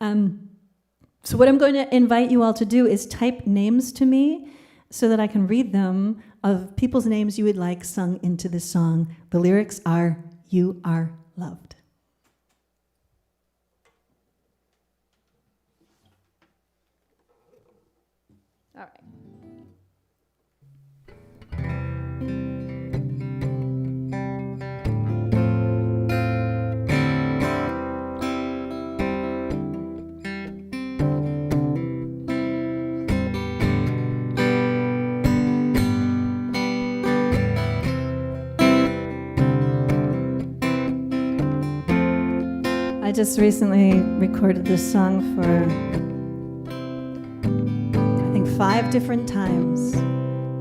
So what I'm going to invite you all to do is type names to me so that I can read them of people's names you would like sung into this song. The lyrics are, You Are Loved. All right. I just recently recorded this song for, I think, 5 different times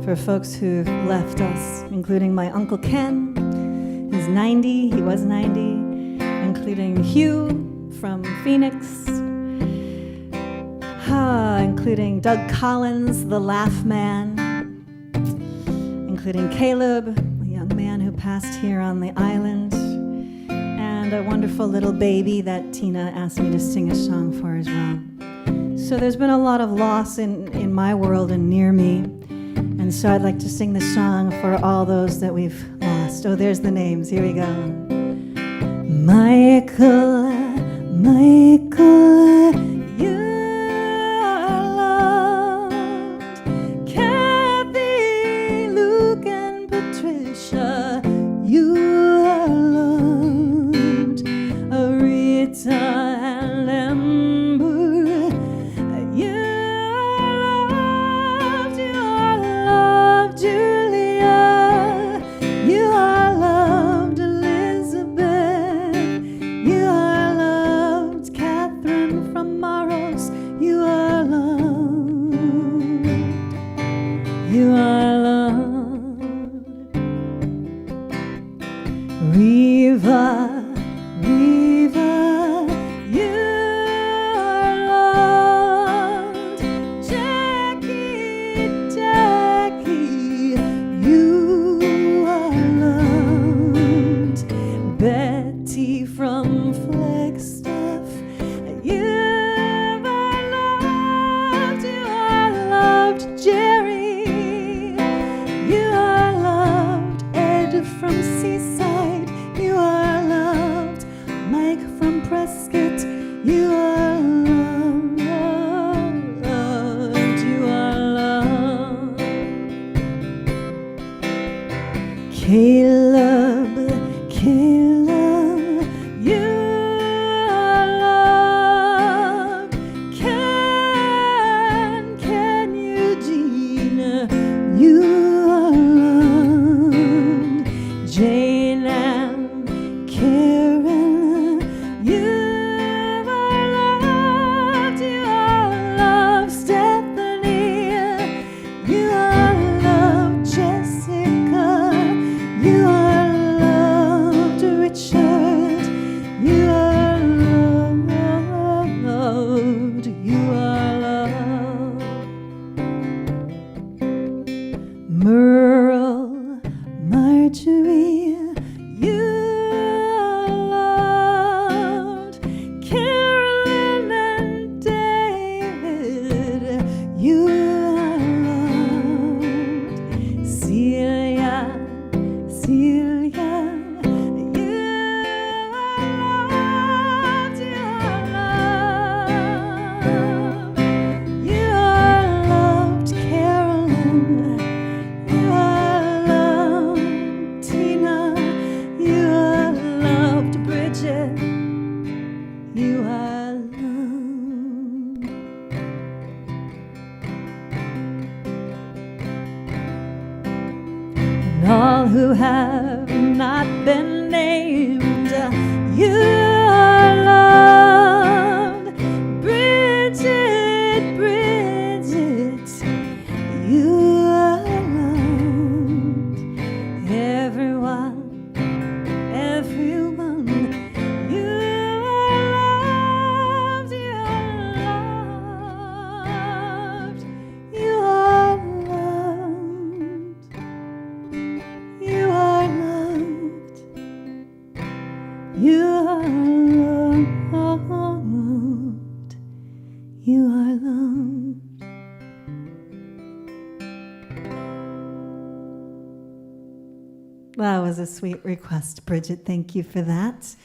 for folks who've left us, including my Uncle Ken, who's 90, he was 90, including Hugh from Phoenix, including Doug Collins, the Laugh Man, including Caleb, a young man who passed here on the island, and a wonderful little baby that Tina asked me to sing a song for as well. So there's been a lot of loss in my world and near me, and so I'd like to sing this song for all those that we've lost. Oh, there's the names. Here we go. Michael, Michael, you are loved. Kathy, Luke, and Patricia, you are loved. Rita and Amber, you are loved. You are loved, Julia. You are loved, Elizabeth. You are loved, Kathy. you are loved. Riva, Riva, you are loved. Jackie, Jackie, you are loved. Betty from Flagstaff, you are loved. You are loved. Jerry, you are loved. Ed from Seaside, you are loved. Mike from Prescott, you are loved. You are loved. Caleb, Caleb, you are loved. Ken Eugene, you are loved. Jane Ann, Karen, you are loved. You are loved. Stephanie, you are loved. Jessica, you are loved. Richard, you are loved. You are loved. Merle, Marjorie, you are loved. Carolyn and David, you are loved. Celia, Celia, you are loved. You are loved. You are loved. Carolyn, you are loved. Tina, you are loved. Bridget, you are loved. And all who have not been named, you are loved. Bridget, Bridget, you are loved. Everyone, everyone, you are loved. You are loved. You are loved. You are loved. You are loved. You are loved. That was a sweet request, Bridget. Thank you for that.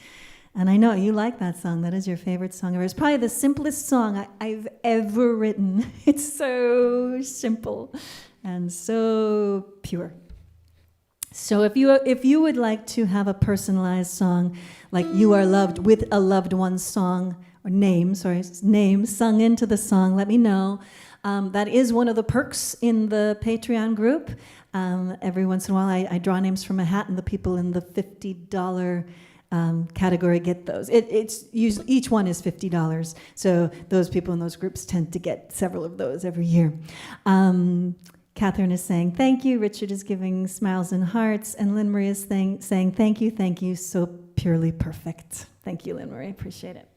And I know you like that song. That is your favorite song ever. It's probably the simplest song I've ever written. It's so simple and so pure. So if you would like to have a personalized song like You Are Loved with a loved one's song or name sung into the song, let me know. That is one of the perks in the Patreon group. Every once in a while I draw names from a hat and the people in the $50 category get those. Each one is $50. So those people in those groups tend to get several of those every year. Catherine is saying thank you. Richard is giving smiles and hearts. And Lynn Marie is saying thank you, so purely perfect. Thank you, Lynn Marie. Appreciate it.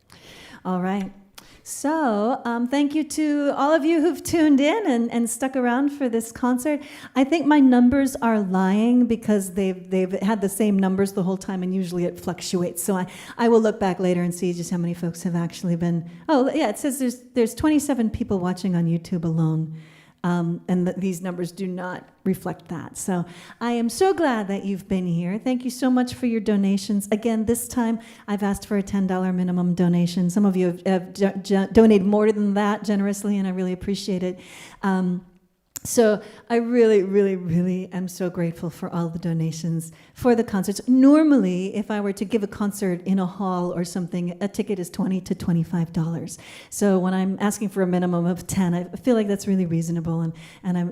All right. So thank you to all of you who've tuned in and stuck around for this concert. I think my numbers are lying because they've had the same numbers the whole time, and usually it fluctuates. So I will look back later and see just how many folks have actually been. Oh, yeah, it says there's 27 people watching on YouTube alone. And these numbers do not reflect that. So I am so glad that you've been here. Thank you so much for your donations. Again, this time I've asked for a $10 minimum donation. Some of you have donated more than that generously, and I really appreciate it. So I really, really, really am so grateful for all the donations for the concerts. Normally, if I were to give a concert in a hall or something, a ticket is $20 to $25. So when I'm asking for a minimum of 10, I feel like that's really reasonable, and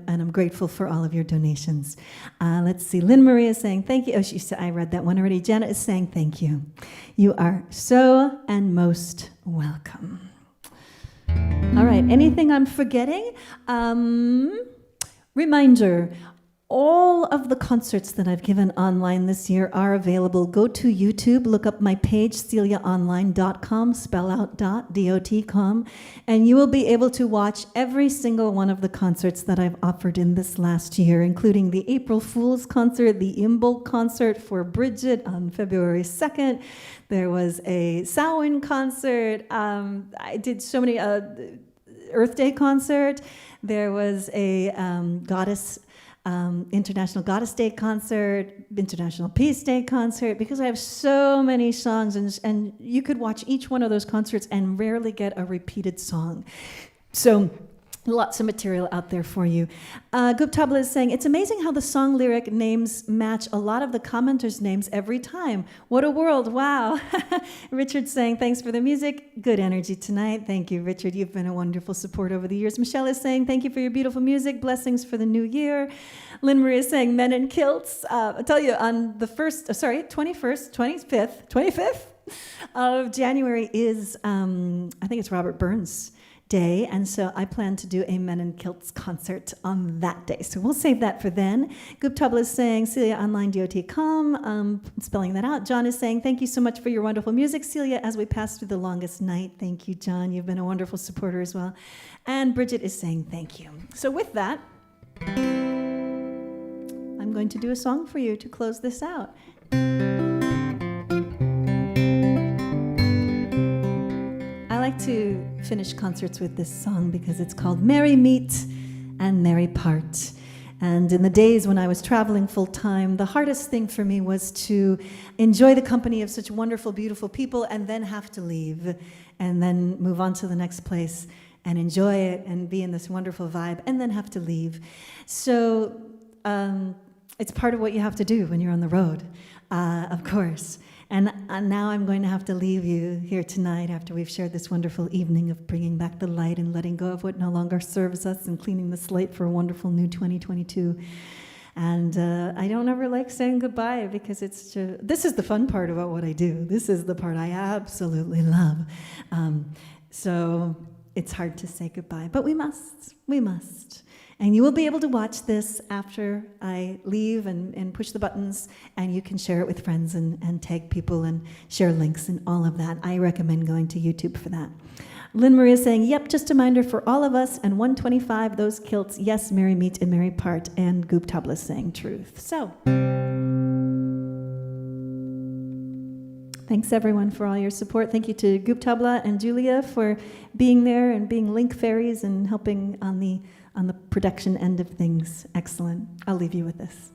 I'm grateful for all of your donations. Let's see. Lynn Marie is saying thank you. Oh, she said I read that one already. Janet is saying thank you. You are so and most welcome. All right. Anything I'm forgetting? Reminder, all of the concerts that I've given online this year are available. Go to YouTube, look up my page, celiaonline.com, spell out .com, and you will be able to watch every single one of the concerts that I've offered in this last year, including the April Fool's concert, the Imbolc concert for Bridget on February 2nd. There was a Samhain concert. I did so many Earth Day concert. There was a International Goddess Day concert, International Peace Day concert, because I have so many songs, and you could watch each one of those concerts and rarely get a repeated song. So lots of material out there for you. Guptabla is saying, it's amazing how the song lyric names match a lot of the commenters' names every time. What a world, wow. Richard's saying, thanks for the music. Good energy tonight. Thank you, Richard. You've been a wonderful support over the years. Michelle is saying, thank you for your beautiful music. Blessings for the new year. Lynn Marie is saying, men in kilts. I'll tell you, on the 25th of January is, I think it's Robert Burns' Day, and so I plan to do a Men in Kilts concert on that day. So we'll save that for then. Guptabla is saying, CeliaOnline.com, spelling that out. John is saying, thank you so much for your wonderful music, Celia, as we pass through the longest night. Thank you, John. You've been a wonderful supporter as well. And Bridget is saying, thank you. So with that, I'm going to do a song for you to close this out. I like to finish concerts with this song because it's called Merry Meet and Merry Part. And in the days when I was traveling full-time, the hardest thing for me was to enjoy the company of such wonderful, beautiful people and then have to leave and then move on to the next place and enjoy it and be in this wonderful vibe and then have to leave. So it's part of what you have to do when you're on the road, of course. And now I'm going to have to leave you here tonight after we've shared this wonderful evening of bringing back the light and letting go of what no longer serves us and cleaning the slate for a wonderful new 2022. And I don't ever like saying goodbye because it's just, this is the fun part about what I do. This is the part I absolutely love. So it's hard to say goodbye, but we must. And you will be able to watch this after I leave and push the buttons, and you can share it with friends and tag people and share links and all of that. I recommend going to YouTube for that. Lynn Marie is saying, yep, just a reminder for all of us, and 125, those kilts, yes, merry meet and merry part, and Guptabla is saying truth. So, thanks everyone for all your support. Thank you to Guptabla and Julia for being there and being link fairies and helping on the production end of things. Excellent. I'll leave you with this.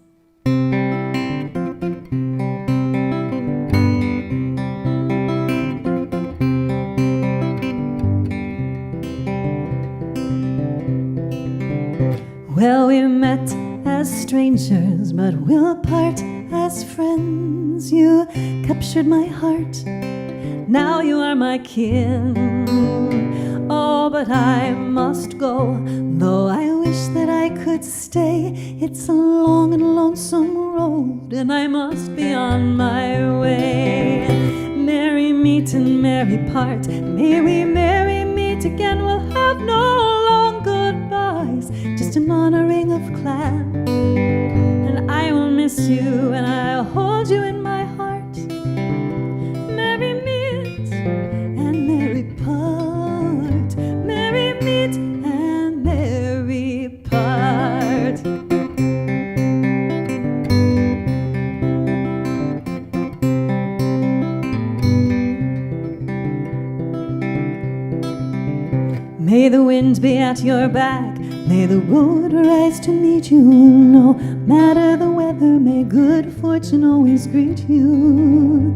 Well, we met as strangers, but we'll part as friends. You captured my heart. Now you are my kin. Oh, but I must go, though I wish that I could stay. It's a long and lonesome road, and I must be on my way. Merry meet and merry part. May we merry meet again. We'll have no long goodbyes, just an honoring of clan. And I will miss you, and I'll hold you in my heart. Merry meet and merry part. Merry meet and merry part. May the wind be at your back, may the road rise to meet you. No matter the weather, may good fortune always greet you.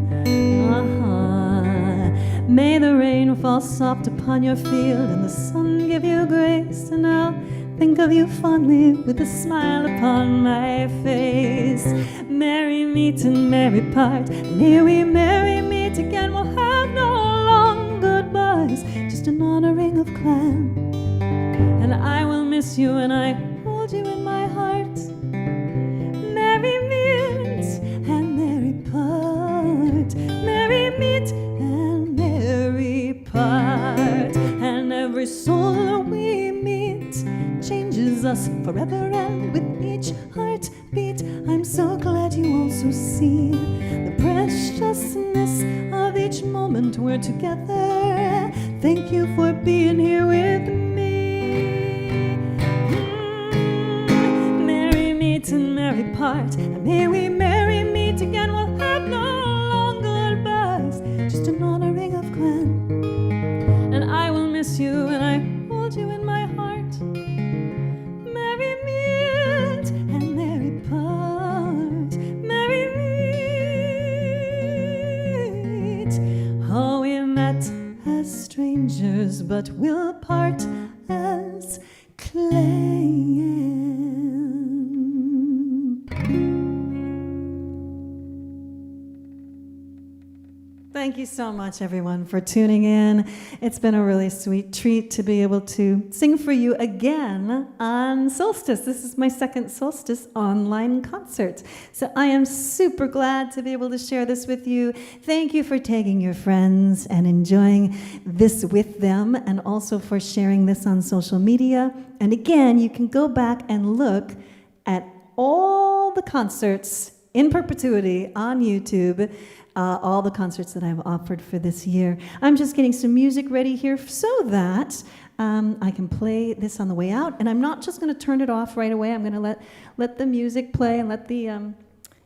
May the rain fall soft upon your field and the sun give you grace, and I'll think of you fondly with a smile upon my face. Merry meet and merry part. May we merry meet again. We'll have no long goodbyes, just an honoring of clan. And I will miss you, and I hold you in my heart. Merry meet and merry part. Merry meet and merry part. And every soul we meet changes us forever and together. Thank you for being here with me. Merry meet and merry part, and may we merry meet again. We'll have no long goodbyes, just an honoring of Gwen. And I will miss you when I hold you in my heart. Merry meet and merry part, merry meet. Oh, we met as strangers, but we'll part as clanging. Thank you so much, everyone, for tuning in. It's been a really sweet treat to be able to sing for you again on Solstice. This is my second Solstice online concert. So I am super glad to be able to share this with you. Thank you for taking your friends and enjoying this with them, and also for sharing this on social media. And again, you can go back and look at all the concerts in perpetuity on YouTube. All the concerts that I've offered for this year. I'm just getting some music ready here so that I can play this on the way out. And I'm not just going to turn it off right away. I'm going to let the music play and let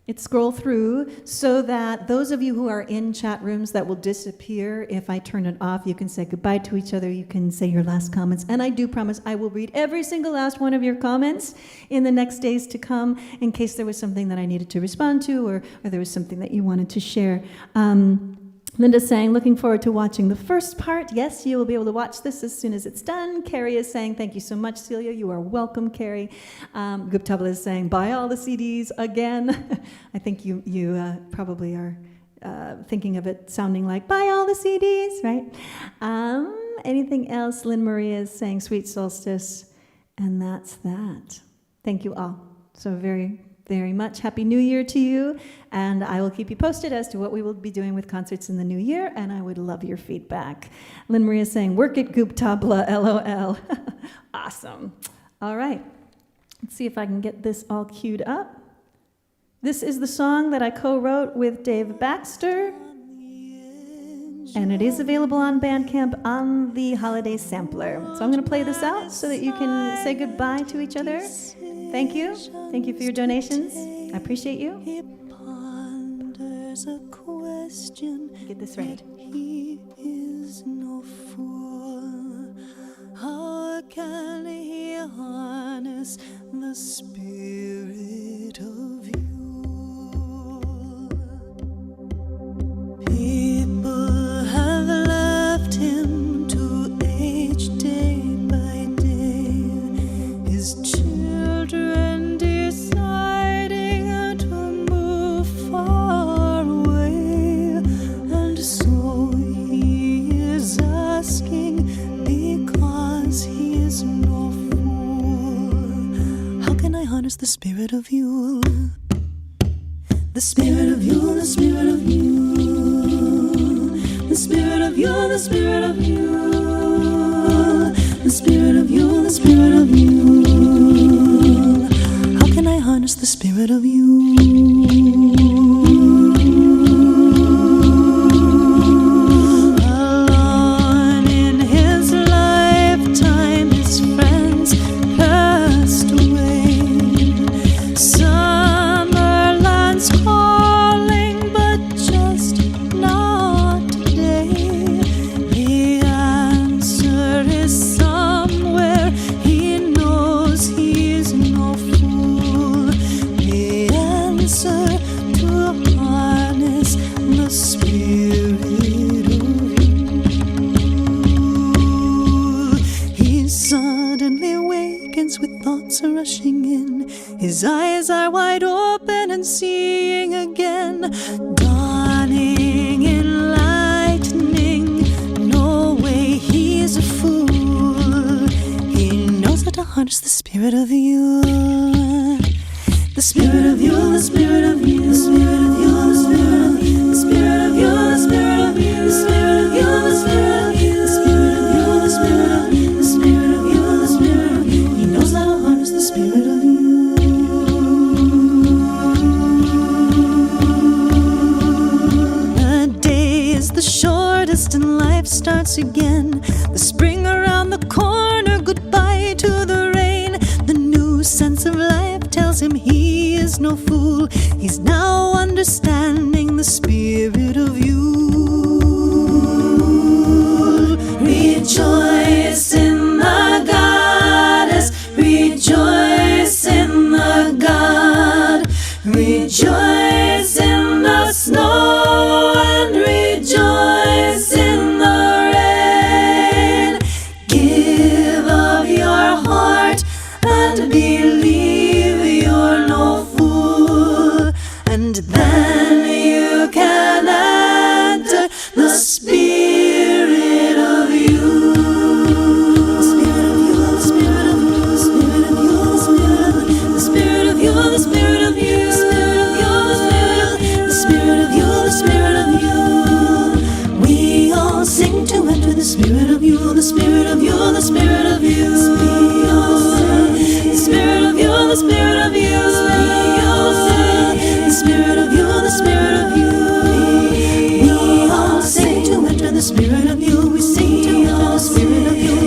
it scroll through, so that those of you who are in chat rooms that will disappear if I turn it off, you can say goodbye to each other, you can say your last comments, and I do promise I will read every single last one of your comments in the next days to come, in case there was something that I needed to respond to, or there was something that you wanted to share. Linda's saying, looking forward to watching the first part. Yes, you will be able to watch this as soon as it's done. Carrie is saying, thank you so much, Celia. You are welcome, Carrie. Guptabla is saying, buy all the CDs again. I think you probably are thinking of it sounding like, buy all the CDs, right? Anything else? Lynn Maria is saying, sweet solstice. And that's that. Thank you all so very, very much. Happy New Year to you, and I will keep you posted as to what we will be doing with concerts in the new year, and I would love your feedback. Lynn Maria is saying, work it, Goop Tabla, LOL. Awesome. All right. Let's see if I can get this all queued up. This is the song that I co-wrote with Dave Baxter, and it is available on Bandcamp on the Holiday Sampler. So I'm going to play this out so that you can say goodbye to each other. Thank you. Thank you for your donations. I appreciate you. He ponders a question. Get this right. He is no fool. How can he harness the spirit of you? People have left him to age day by day. His children deciding to move far away, and so he is asking because he is no fool. How can I harness the spirit of you? The spirit of you, the spirit of you. The spirit of you, the spirit of you. The spirit of you, the spirit of you. How can I harness the spirit of you? Alone in his lifetime, his friends passed away. Summerland's calling, but just not today. The answer is somewhere. He knows he is no fool. The answer to harness the spirit of you. He suddenly awakens with thoughts rushing in. His eyes are wide open and seeing again. Dawning, enlightening. No way he's a fool. He knows how to harness the spirit of you. The spirit of you, the spirit of you, the spirit of you, the spirit of you, the spirit of you, the spirit of you, the spirit of you, the spirit of you, the spirit of you, the spirit of you, the spirit of you, the spirit of you. He knows how to harness the spirit of you. The day is the shortest and light. once again. The spring around the corner, goodbye to the rain. The new sense of life tells him he is no fool. He's now understanding the spirit of Yule. Rejoice in the goddess, rejoice in the god, rejoice in the snow and rejoice in the rain. Give of your heart and believe you're no fool, and then you can enter the spirit of you. The spirit of you, the spirit of you, the spirit of you, the spirit of you, the spirit of you, the spirit of you, the spirit of you, the spirit of you. We all sing to enter the spirit of you, the spirit of you, the spirit of you. We all sing, the spirit of you, the spirit of you. We all sing, the spirit of you, the spirit of you. We all sing to enter the spirit of you. We sing to enter the spirit of you.